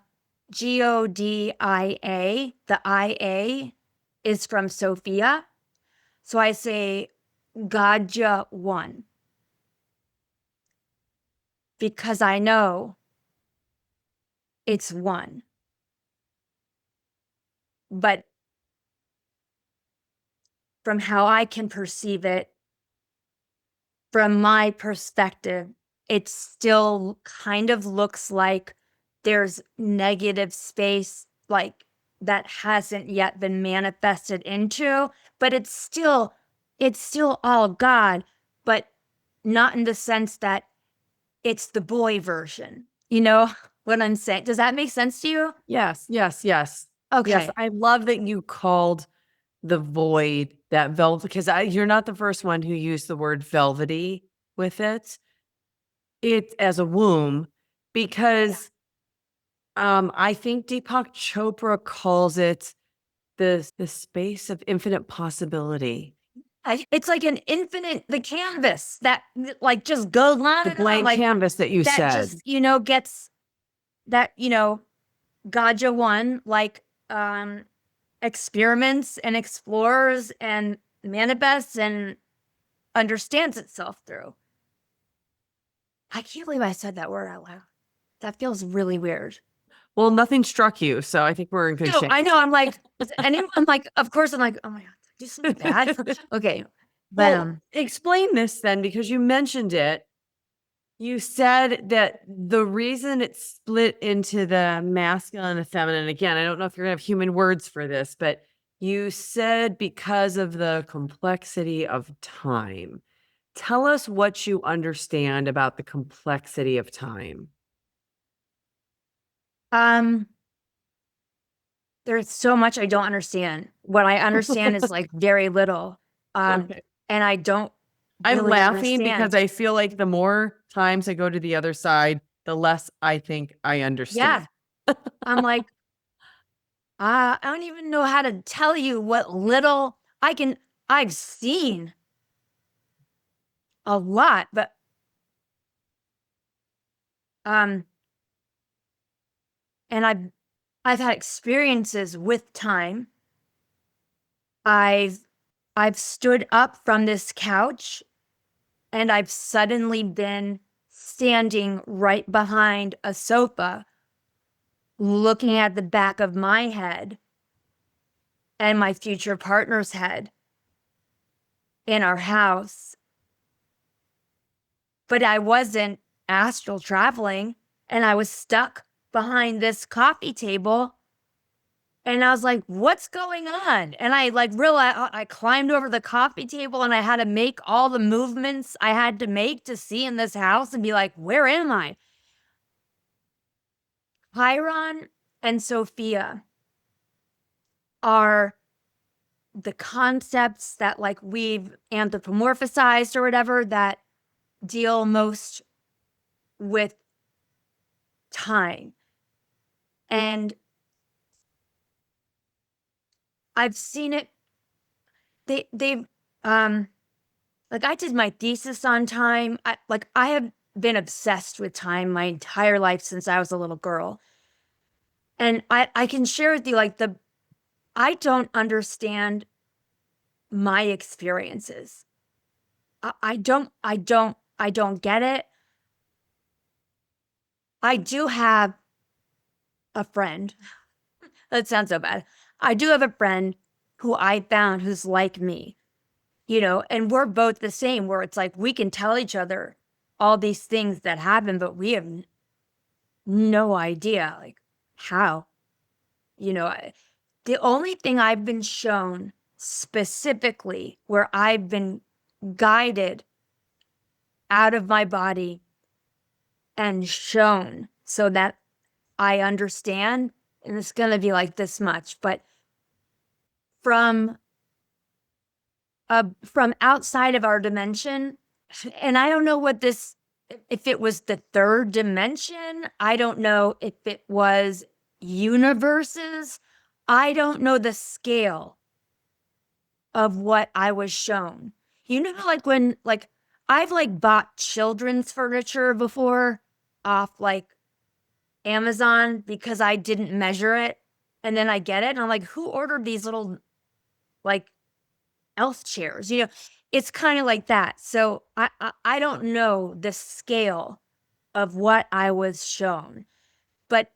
Godia. The IA is from Sophia. So I say Godja 1, because I know it's one. But from how I can perceive it, from my perspective, it still kind of looks like there's negative space, like that hasn't yet been manifested into, but it's still all God, but not in the sense that it's the boy version. You know what I'm saying? Does that make sense to you? Yes, yes, yes. Okay. Yes, I love that you called the void that velvet, because you're not the first one who used the word velvety with it. It as a womb, because I think Deepak Chopra calls it the space of infinite possibility. It's like an infinite, the canvas that like just goes on, The and blank on, like canvas that you that said. just, gets that, Gaja 1, like experiments and explores and manifests and understands itself through. I can't believe I said that word out loud. That feels really weird. Well, nothing struck you, so I think we're in good No, shape. I know. I'm like, I'm like, of course, I'm like, oh my God, do something bad. Okay. But well, explain this then, because you mentioned it. You said that the reason it's split into the masculine and the feminine, again, I don't know if you're gonna have human words for this, but you said because of the complexity of time. Tell us what you understand about the complexity of time. Um, there's so much I don't understand. What I understand is like very little. Um, Okay. and I don't I'm really laughing because understand. I feel like the more times I go to the other side, the less I think I understand. Yeah. I'm like, I don't even know how to tell you what little I've seen a lot, but um, and I've had experiences with time. I've I've stood up from this couch and I've suddenly been standing right behind a sofa, looking at the back of my head and my future partner's head in our house. But I wasn't astral traveling, and I was stuck behind this coffee table. And I was like, what's going on? And I like realized I climbed over the coffee table and I had to make all the movements I had to make to see in this house and be like, where am I? Chiron and Sophia are the concepts that like we've anthropomorphized or whatever that deal most with time. And I've seen it. They've like I did my thesis on time. I have been obsessed with time my entire life since I was a little girl. And I can share with you like I don't understand my experiences. I don't get it. I do have a friend. That sounds so bad. I do have a friend who I found who's like me, and we're both the same, where it's like we can tell each other all these things that happen, but we have no idea like how. The only thing I've been shown specifically where I've been guided out of my body and shown so that I understand, and it's going to be like this much, but from from outside of our dimension, and I don't know if it was the third dimension. I don't know if it was universes. I don't know the scale of what I was shown. Like when like I've like bought children's furniture before off like Amazon because I didn't measure it, and then I get it and I'm like, who ordered these little like elf chairs? It's kind of like that. So I don't know the scale of what I was shown, but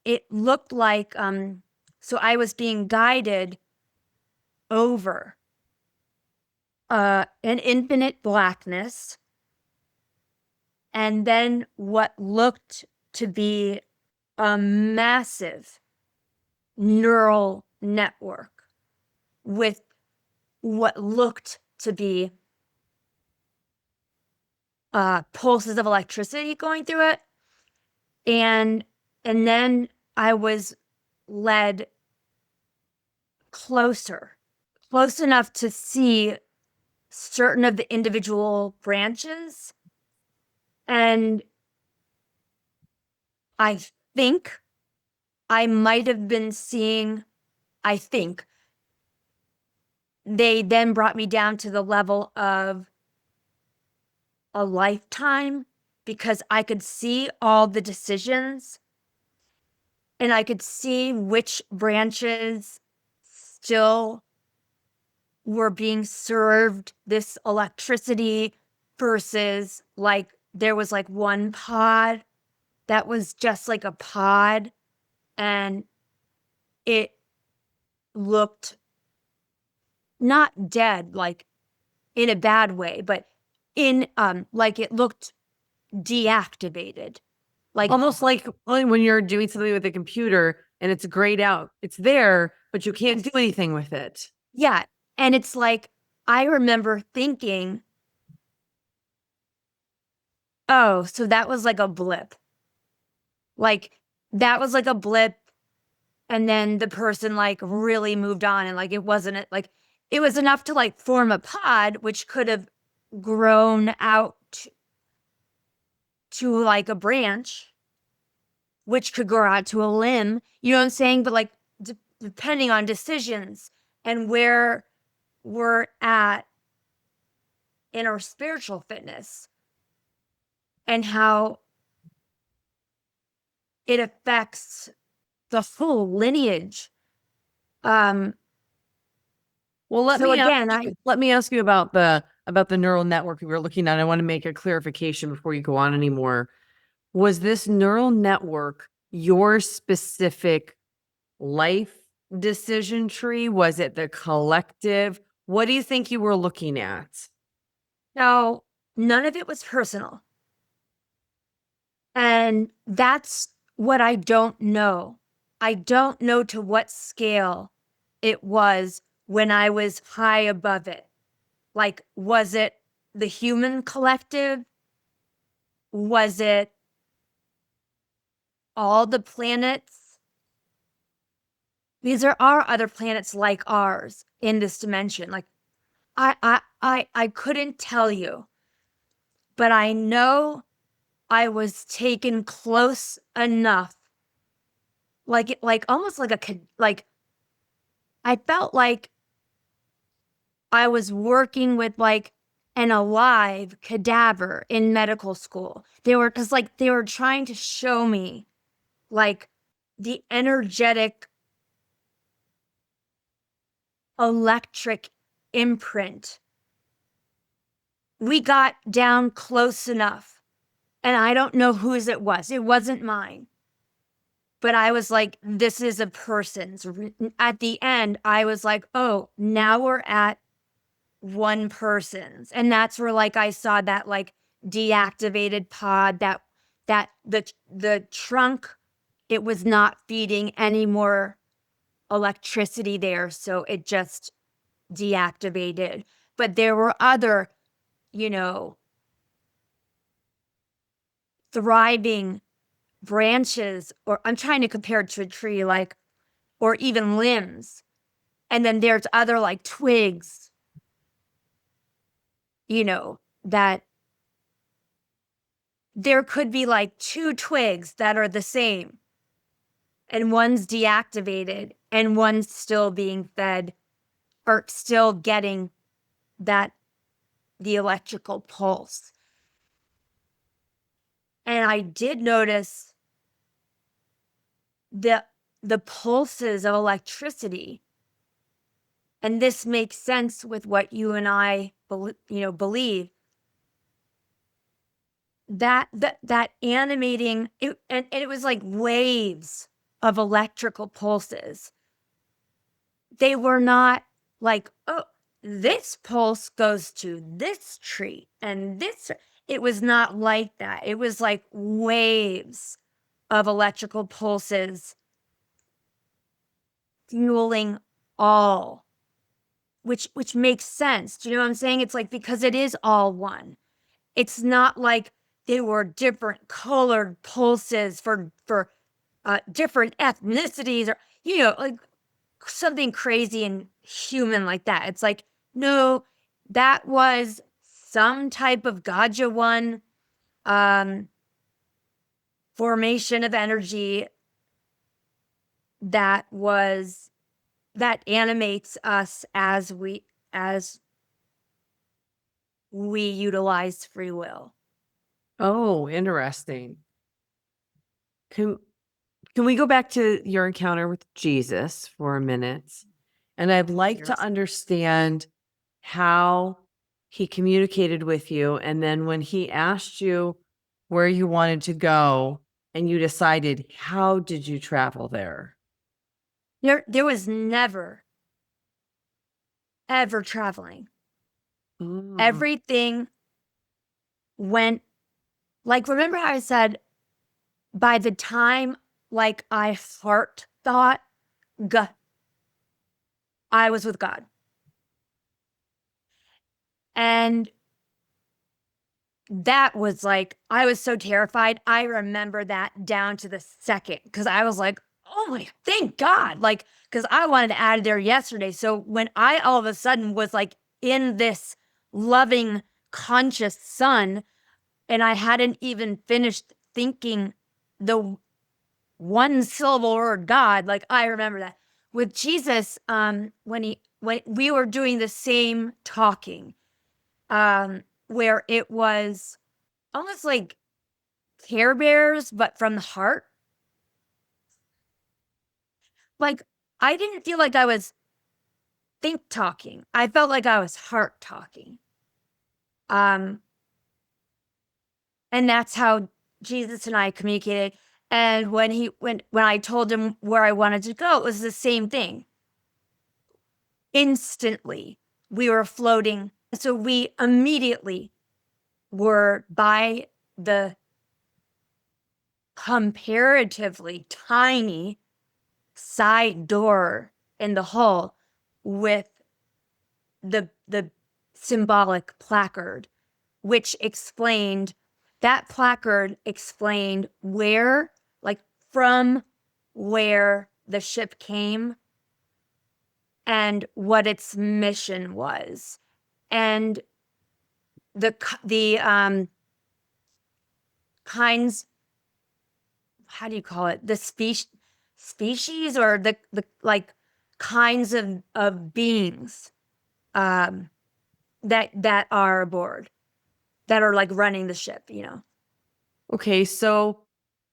it looked like so I was being guided over an infinite blackness, and then what looked to be a massive neural network with what looked to be pulses of electricity going through it. And then I was led close enough to see certain of the individual branches. And I think I might have been seeing, I think they then brought me down to the level of a lifetime because I could see all the decisions and I could see which branches still were being served this electricity versus like there was like one pod that was just like a pod and it looked not dead like in a bad way, but in like it looked deactivated. Like almost like when you're doing something with a computer and it's grayed out. It's there, but you can't do anything with it. yeah. And it's like, I remember thinking, oh, so that was like a blip. Like that was like a blip. And then the person like really moved on, and like it wasn't like it was enough to like form a pod, which could have grown out to like a branch, which could grow out to a limb. You know what I'm saying? But like depending on decisions and where we're at in our spiritual fitness and how it affects the full lineage. Um, Well, so again, let me ask you about the neural network we were looking at. I want to make a clarification before you go on anymore. Was this neural network your specific life decision tree? Was it the collective? What do you think you were looking at? no, none of it was personal. And that's what I don't know. I don't know to what scale it was when I was high above it. Like, was it the human collective? Was it all the planets? Because there are other planets like ours in this dimension. Like, I couldn't tell you, but I know I was taken close enough, like almost like like I felt like I was working with like an alive cadaver in medical school. They were because like they were trying to show me like the energetic electric imprint. We got down close enough, and I don't know whose it was. It wasn't mine. But I was like, this is a person's. At the end, I was like, oh, now we're at one person's. And that's where like I saw that like deactivated pod, that the trunk, it was not feeding any more electricity there, so it just deactivated. But there were other, you know, thriving branches, or I'm trying to compare it to a tree, like, or even limbs. And then there's other like twigs, that there could be like two twigs that are the same, and one's deactivated and one's still being fed or still getting the electrical pulse. And I did notice the the pulses of electricity. And this makes sense with what you and I believe, that animating it, and it was like waves of electrical pulses. They were not like, oh, this pulse goes to this tree and this. It was not like that. It was like waves of electrical pulses fueling all, which makes sense. Do you know what I'm saying? It's like, because it is all one. It's not like they were different colored pulses for different ethnicities, or like something crazy and human like that. It's like, no, that was some type of Gaja one formation of energy that animates us as we utilize free will. Oh, interesting. Can we go back to your encounter with Jesus for a minute? And I'd like to understand how he communicated with you. And then when he asked you where you wanted to go and you decided, how did you travel there? There was never, ever traveling. Mm. Everything went Like, remember how I said by the time like I heart thought, I was with God. And that was like, I was so terrified. I remember that down to the second because I was like, oh my, thank God. Like, because I wanted to add it there yesterday. So when I all of a sudden was like in this loving, conscious sun, and I hadn't even finished thinking the one syllable word God, like I remember that. With Jesus, when we were doing the same talking, where it was almost like Care Bears, but from the heart. Like, I didn't feel like I was think talking. I felt like I was heart talking. Um, and that's how Jesus and I communicated. And when I told him where I wanted to go, it was the same thing. Instantly, we were floating. So we immediately were by the comparatively tiny side door in the hall with the symbolic placard, which explained that placard explained where, like from where the ship came and what its mission was, and the kinds, how do you call it, the species or the like kinds of beings um that are aboard, that are like running the ship, you know. Okay, so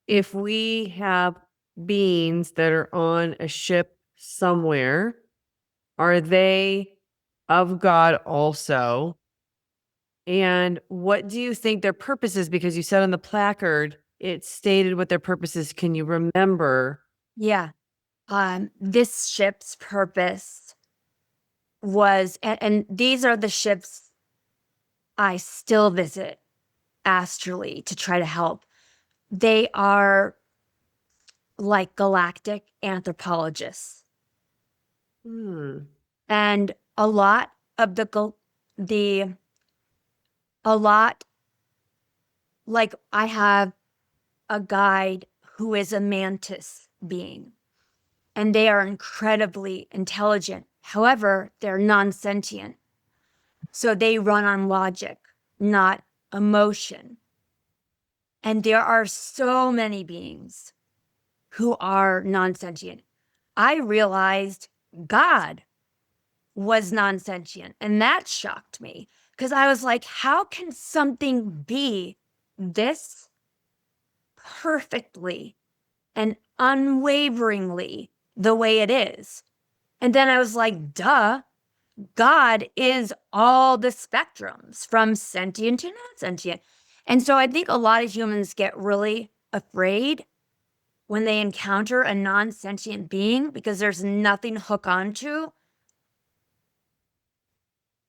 if we have beings that are on a ship somewhere, are they of God also? And what do you think their purpose is? Because you said on the placard, it stated what their purpose is. Can you remember? Yeah. This ship's purpose was, and these are the ships I still visit astrally to try to help. They are like galactic anthropologists. Hmm. And a lot of the a lot, like I have a guide who is a mantis being, and they are incredibly intelligent. However, they're non-sentient. So they run on logic, not emotion. And there are so many beings who are non-sentient. I realized God was non-sentient, and that shocked me because I was like, how can something be this perfectly and unwaveringly the way it is? And then I was like, duh, God is all the spectrums from sentient to non sentient. And so I think a lot of humans get really afraid when they encounter a non sentient being because there's nothing to hook onto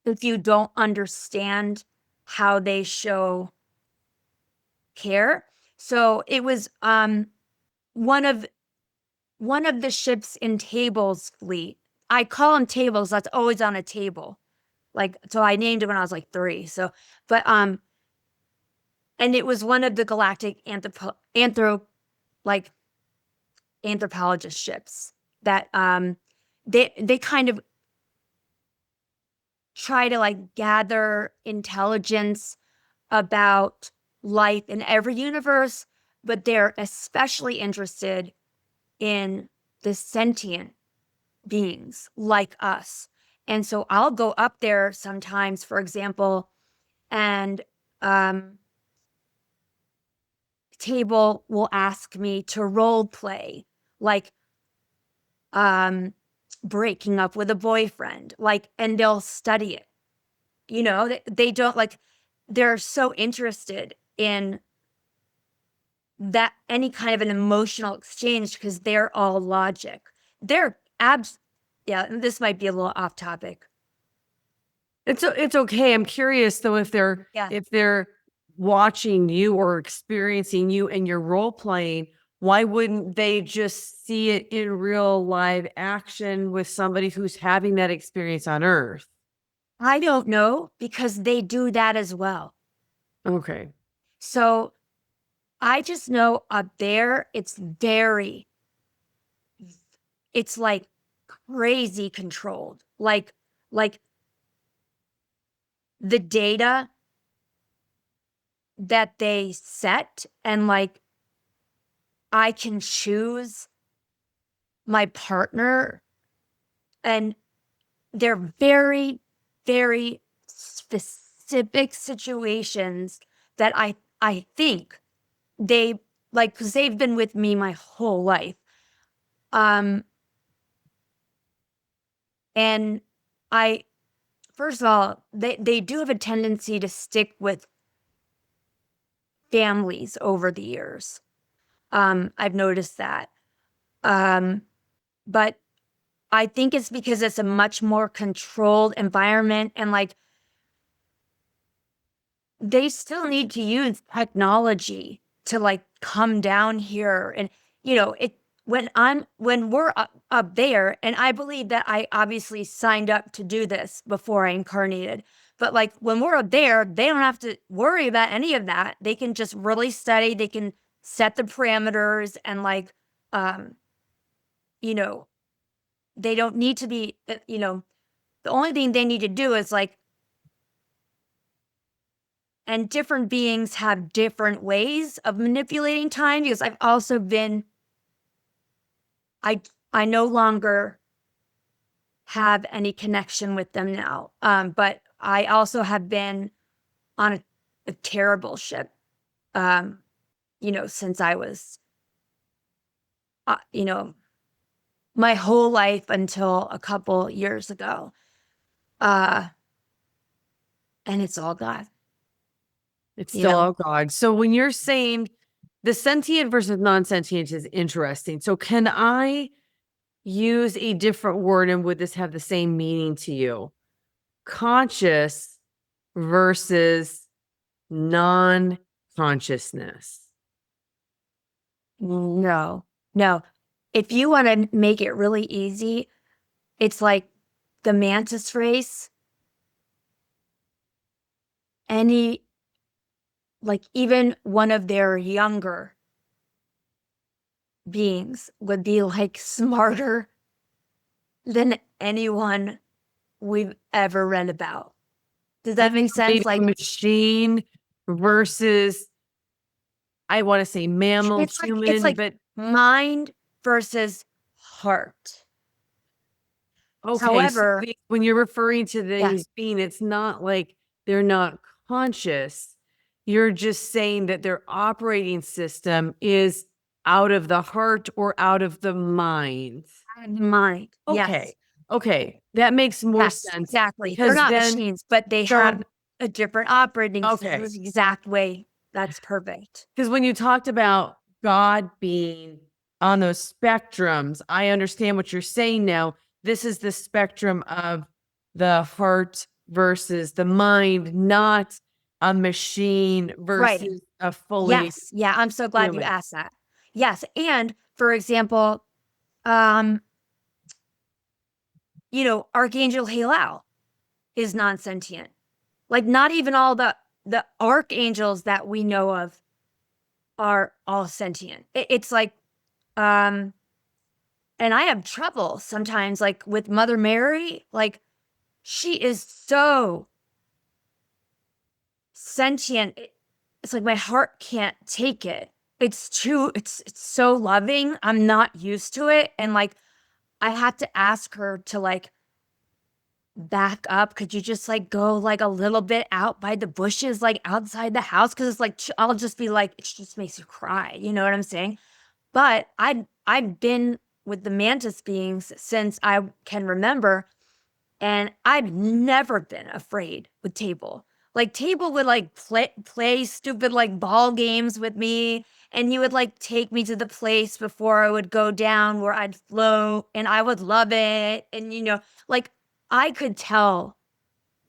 if you don't understand how they show care. So it was one of the ships in Table's fleet. I call them tables, that's always on a table. Like, so I named it when I was like 3. So, but and it was one of the galactic like anthropologist ships that they kind of try to like gather intelligence about life in every universe, but they're especially interested in the sentient beings like us. And so I'll go up there sometimes, for example, and Table will ask me to role play, like breaking up with a boyfriend, like, and they'll study it. You know, they don't like, they're so interested in that, any kind of an emotional exchange, because they're all logic. They're yeah, this might be a little off topic. It's okay. I'm curious though Yeah. if they're watching you or experiencing you and your role playing, why wouldn't they just see it in real live action with somebody who's having that experience on Earth? I don't know, because they do that as well. Okay. So I just know up there, it's like crazy controlled. Like the data that they set, and like I can choose my partner, and they're very, very specific situations that I think they like, because they've been with me my whole life. Um, and I first of all, they do have a tendency to stick with families over the years. I've noticed that. Um, but I think it's because it's a much more controlled environment, and like they still need to use technology to like come down here. And it when we're up there, and I believe that I obviously signed up to do this before I incarnated, but like when we're up there, they don't have to worry about any of that. They can just really study, they can set the parameters, and like um you know they don't need to be the only thing they need to do is like, and different beings have different ways of manipulating time, because I've also been I no longer have any connection with them now. But I also have been on a terrible ship, since I was, you know, my whole life until a couple years ago. Uh, and it's all God, It's you still know? all God. So when you're saying the sentient versus non-sentient is interesting. So can I use a different word, and would this have the same meaning to you? Conscious versus non-consciousness. No, no. If you want to make it really easy, it's like the mantis race, any, like even one of their younger beings would be like smarter than anyone we've ever read about. Does that make sense? Maybe a Like machine versus, I want to say mammal, it's human, like but mind versus heart. okay. So However, when you're referring to yeah, these being, it's not like they're not conscious. You're just saying that their operating system is out of the heart or out of the mind. mind. Yes. Okay. Okay. That makes more Yes, sense exactly. They're because not then, machines, but they so, have a different operating system. okay. This exact way. That's perfect. Because when you talked about God being on those spectrums, I understand what you're saying now. This is the spectrum of the heart versus the mind, not a machine Right. versus a fully Yes. Yeah. I'm so glad you human. asked that. Yes. And for example, um, Archangel Halal is non-sentient. Like not even all the archangels that we know of are all sentient. It's like, um, and I have trouble sometimes, like with Mother Mary, like she is so sentient. It's like my heart can't take it. It's so loving. I'm not used to it. And like I had to ask her to like back up. Could you just like go like a little bit out by the bushes, like outside the house? Cause it's like I'll just be like, it just makes you cry. You know what I'm saying? But I've been with the mantis beings since I can remember. And I've never been afraid with Table. Like Table would like play stupid like ball games with me, and he would like take me to the place before I would go down where I'd float, and I would love it. And like I could tell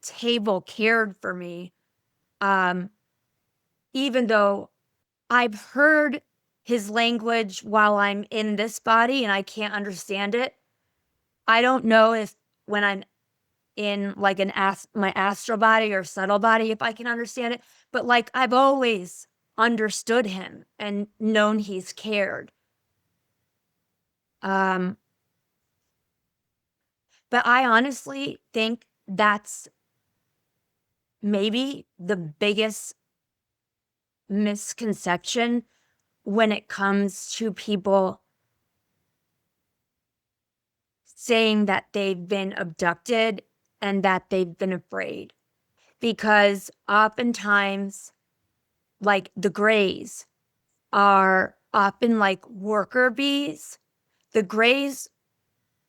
Table cared for me. Um even though I've heard his language while I'm in this body and I can't understand it, I don't know if when I'm in like my astral body or subtle body, if I can understand it. But like I've always understood him and known he's cared. Um, but I honestly think that's maybe the biggest misconception when it comes to people saying that they've been abducted and that they've been afraid. Because oftentimes, like the Greys are often like worker bees. The Greys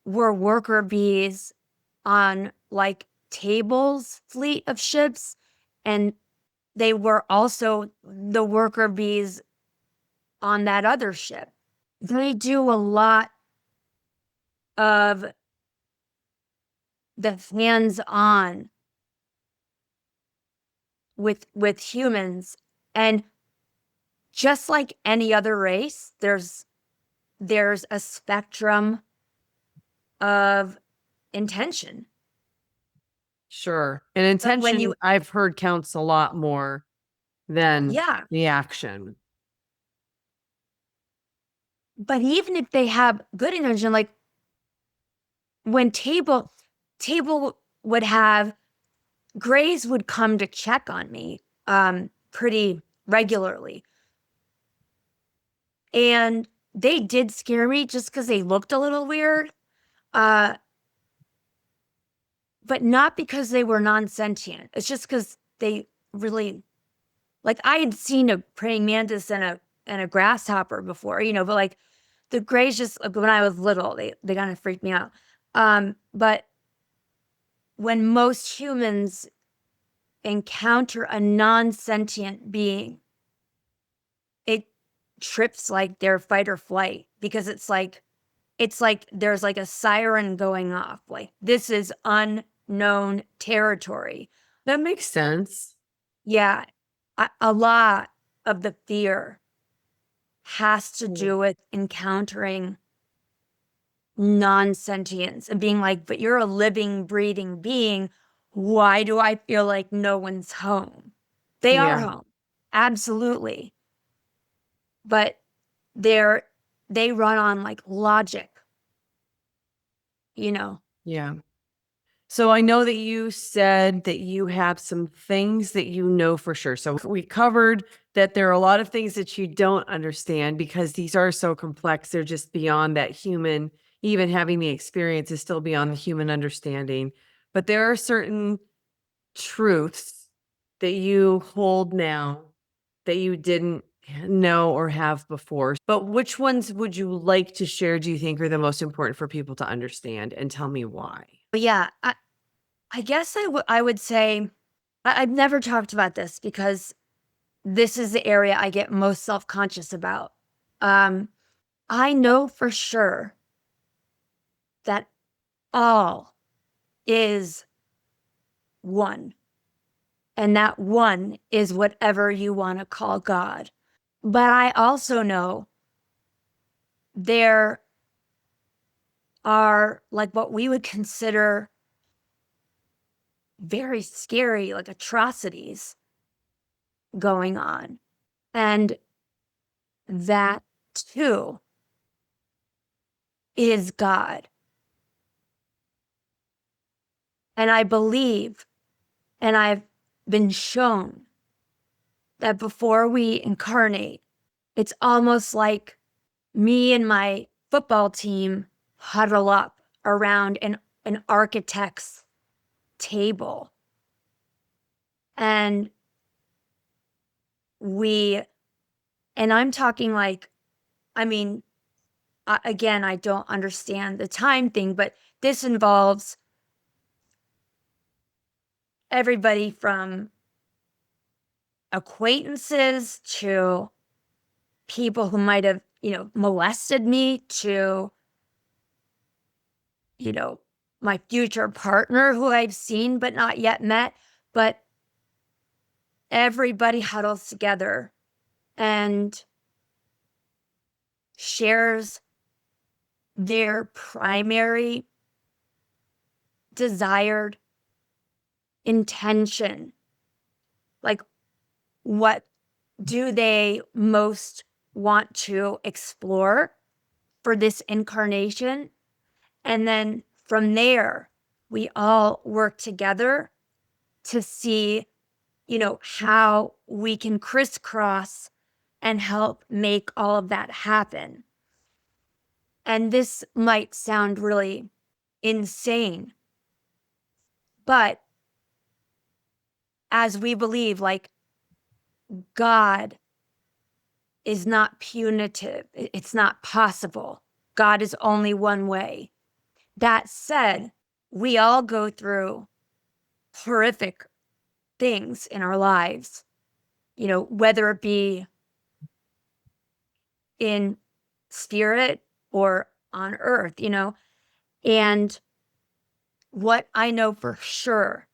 were worker bees on like Table's fleet of ships, and they were also the worker bees on that other ship. They do a lot of the hands-on with humans, and just like any other race, there's a spectrum of intention. Sure. And But when intention, you, I've heard counts a lot more than yeah, the action. but even if they have good intention, like when Table would have Grays would come to check on me pretty regularly. And they did scare me just because they looked a little weird. Uh, but not because they were non-sentient. It's just because they really, like, I had seen a praying mantis and a grasshopper before, but like the Greys, just like, when I was little, they kind of freaked me out. But when most humans encounter a non-sentient being, it trips like their fight or flight, because it's like there's like a siren going off, like this is unknown territory. That makes sense. Yeah, a lot of the fear has to Mm. do with encountering non-sentience and being like, but you're a living, breathing being. Why do I feel like no one's home? They are Yeah. home. Absolutely. But they're they run on like logic, you know. Yeah. So I know that you said that you have some things that you know for sure. So we covered that there are a lot of things that you don't understand because these are so complex. They're just beyond that human, even having the experience is still beyond the human understanding. But there are certain truths that you hold now that you didn't know or have before. But which ones would you like to share, do you think are the most important for people to understand? And tell me why. But yeah, I guess I would say I've never talked about this because this is the area I get most self-conscious about. Um, I know for sure that all is one, and that one is whatever you want to call God. But I also know there are like what we would consider very scary, like atrocities going on. And that too is God. And I believe, and I've been shown that before we incarnate, it's almost like me and my football team huddle up around an architect's table. And we, and I'm talking like, I mean, again, I don't understand the time thing, but this involves everybody from acquaintances to people who might have, molested me to, my future partner who I've seen but not yet met. But everybody huddles together and shares their primary desired intention. Like, what do they most want to explore for this incarnation? And then from there, we all work together to see, how we can crisscross and help make all of that happen. And this might sound really insane, but as we believe, like, God is not punitive, it's not possible. God is only one way. That said, we all go through horrific things in our lives, whether it be in spirit or on earth, and what I know for sure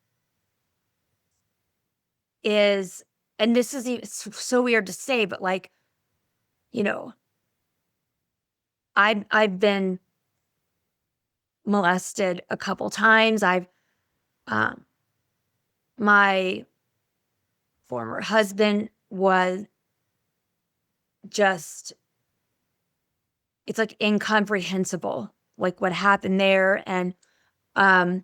is, and this is so weird to say, but like, I've been molested a couple times. My former husband was just, it's like incomprehensible, like what happened there. And my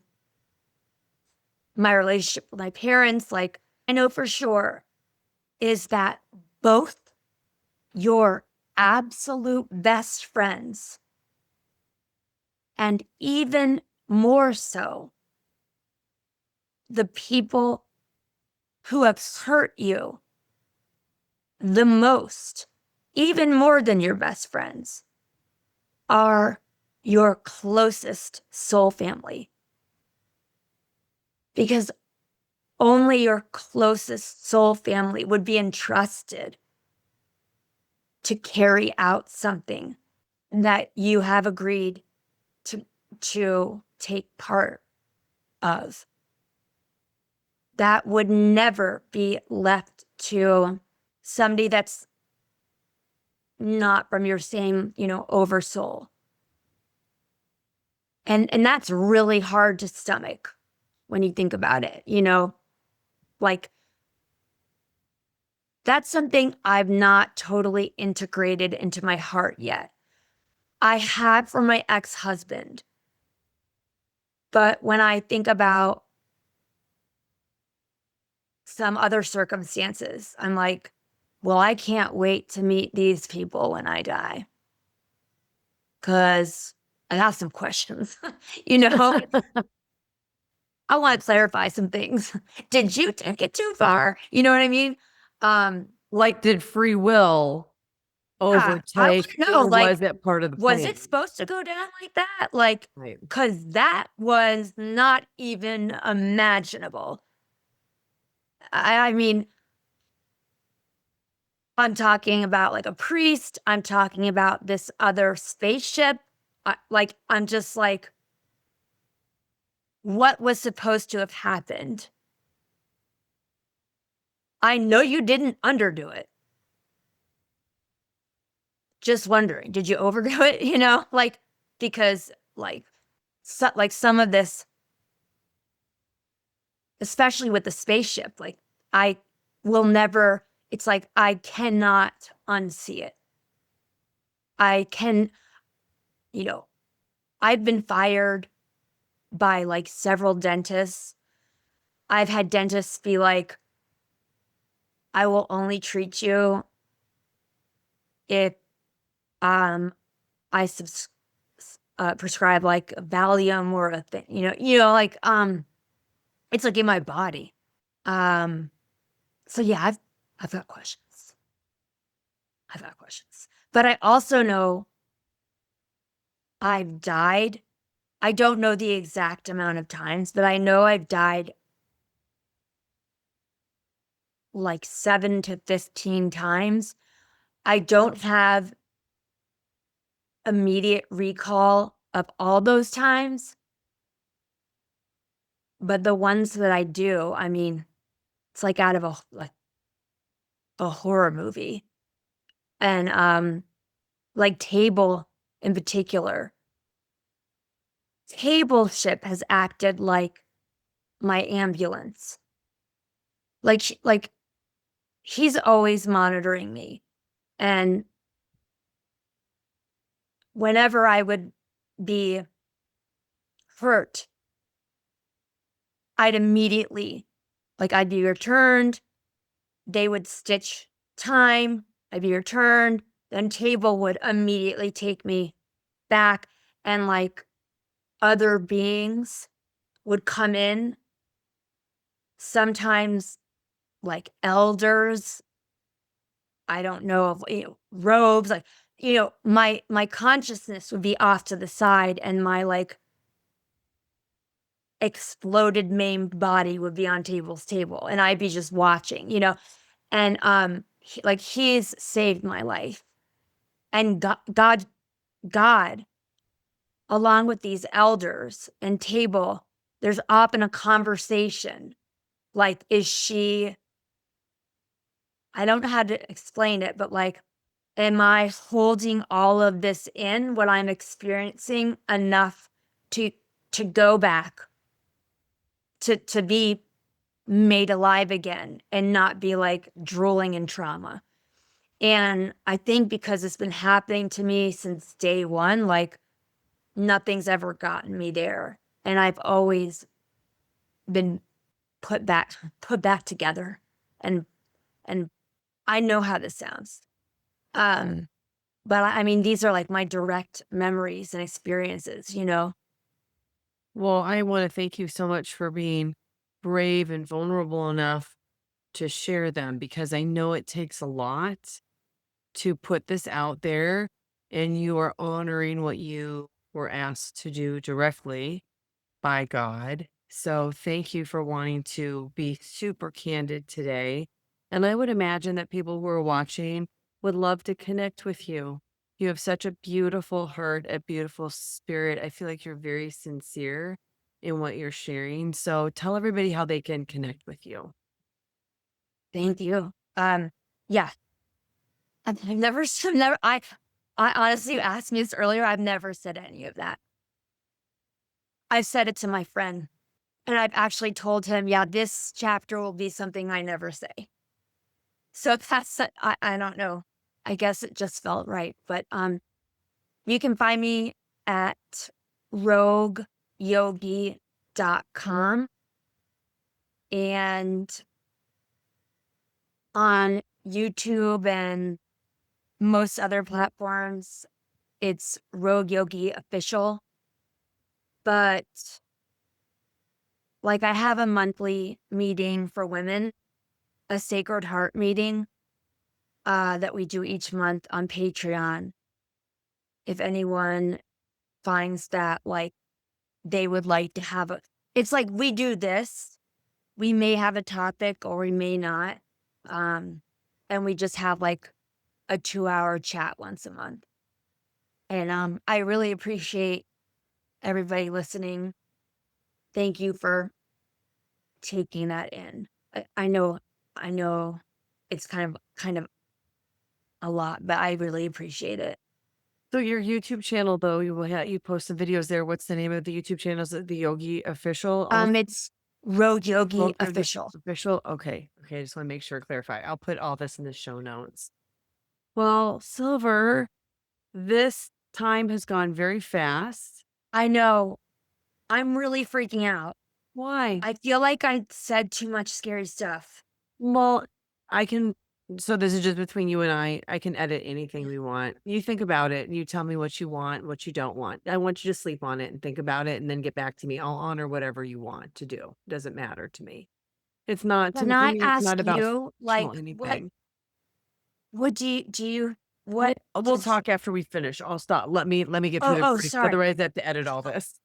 relationship with my parents, like, I know for sure is that both your absolute best friends, and even more so, the people who have hurt you the most, even more than your best friends, are your closest soul family. Because only your closest soul family would be entrusted to carry out something that you have agreed to take part of. That would never be left to somebody that's not from your same, oversoul. And that's really hard to stomach when you think about it, like, that's something I've not totally integrated into my heart yet. I had for my ex-husband, but when I think about some other circumstances, I'm like, well, I can't wait to meet these people when I die, because I have some questions, I want to clarify some things. Did you take it too far? You know what I mean? Like, did free will I want overtake, to know, or like, was it part of the was plan? it supposed to go down like that? Like, Right. because that was not even imaginable. I mean, I'm talking about like a priest. I'm talking about this other spaceship. I'm just like, what was supposed to have happened? I know you didn't underdo it. Just wondering, did you overdo it? Like, because like some of this, especially with the spaceship, like, I will never, it's like I cannot unsee it. I can, you know, I've been fired by like several dentists. I've had dentists be like, I will only treat you if I prescribe like a Valium or a thing, like it's like in my body. Um so yeah, I've got questions. I've got questions. But I also know I've died. I don't know the exact amount of times, but I know I've died like 7 to 15 times. I don't have immediate recall of all those times, but the ones that I do, I mean, it's like out of a like a horror movie. And like Table in particular, Table Ship has acted like my ambulance. Like he's always monitoring me. And whenever I would be hurt, I'd immediately, like, I'd be returned, they would stitch time, I'd be returned, then Table would immediately take me back, and like other beings would come in, sometimes like elders, I don't know, of robes, like, my consciousness would be off to the side, and my like exploded maimed body would be on Table's table, and I'd be just watching, and like he's saved my life. And God, along with these elders and Table, there's often a conversation like, is she, I don't know how to explain it, but like, am I holding all of this in, what I'm experiencing, enough to go back to be made alive again and not be like drooling in trauma? And I think because it's been happening to me since day one, like nothing's ever gotten me there. And I've always been put back together. And and I know how this sounds. Um, but I mean, these are like my direct memories and experiences. Well, I want to thank you so much for being brave and vulnerable enough to share them because I know it takes a lot to put this out there and you are honoring what you were asked to do directly by God. So thank you for wanting to be super candid today. And I would imagine that people who are watching would love to connect with you. You have such a beautiful heart, a beautiful spirit. I feel like you're very sincere in what you're sharing. So tell everybody how they can connect with you. Thank you. Yeah, I've never, I've never, I honestly, you asked me this earlier. I've never said any of that. I said it to my friend, and I've actually told him, yeah, this chapter will be something I never say. So I don't know. I guess it just felt right. But you can find me at rogueyogi.com and on YouTube and most other platforms. It's Rogue Yogi Official. But like I have a monthly meeting for women, a Sacred Heart meeting that we do each month on Patreon. If anyone finds that like they would like to have it's like we do this. We may have a topic or we may not. Um, and we just have like a 2-hour chat once a month. And I really appreciate everybody listening. Thank you for taking that in. I know it's kind of a lot, but I really appreciate it. So your YouTube channel, though, you post some videos there. What's the name of the YouTube channel? Is it the Yogi Official? It's Rogue Yogi Rogue Yogi Official. Official. Okay. Okay. I just want to make sure, clarify. I'll put all this in the show notes. Well, Silver, this time has gone very fast. I know. I'm really freaking out. Why? I feel like I said too much scary stuff. Well, I can. So this is just between you and I. I can edit anything we want. You think about it and you tell me what you want, what you don't want. I want you to sleep on it and think about it and then get back to me. I'll honor whatever you want to do. Doesn't matter to me. It's not Can to for I me. It's not ask about you, fictional like, anything. what do you, what We'll is, talk after we finish. I'll stop. Let me get through oh, the oh, pretty. sorry. Otherwise, I have to edit all this.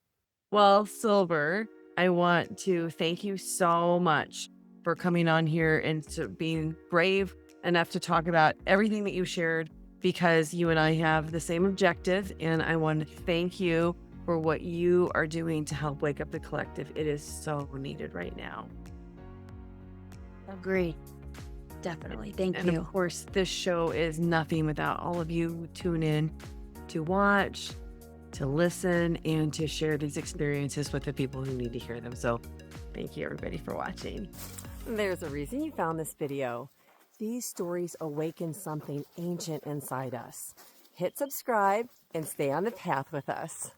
Well, Silver, I want to thank you so much for coming on here and to being brave enough to talk about everything that you shared because you and I have the same objective. And I want to thank you for what you are doing to help wake up the collective. It is so needed right now. Agree. Definitely. Thank And you. of course, this show is nothing without all of you who tune in to watch, to listen, and to share these experiences with the people who need to hear them. So thank you, everybody, for watching. There's a reason you found this video. These stories awaken something ancient inside us. Hit subscribe and stay on the path with us.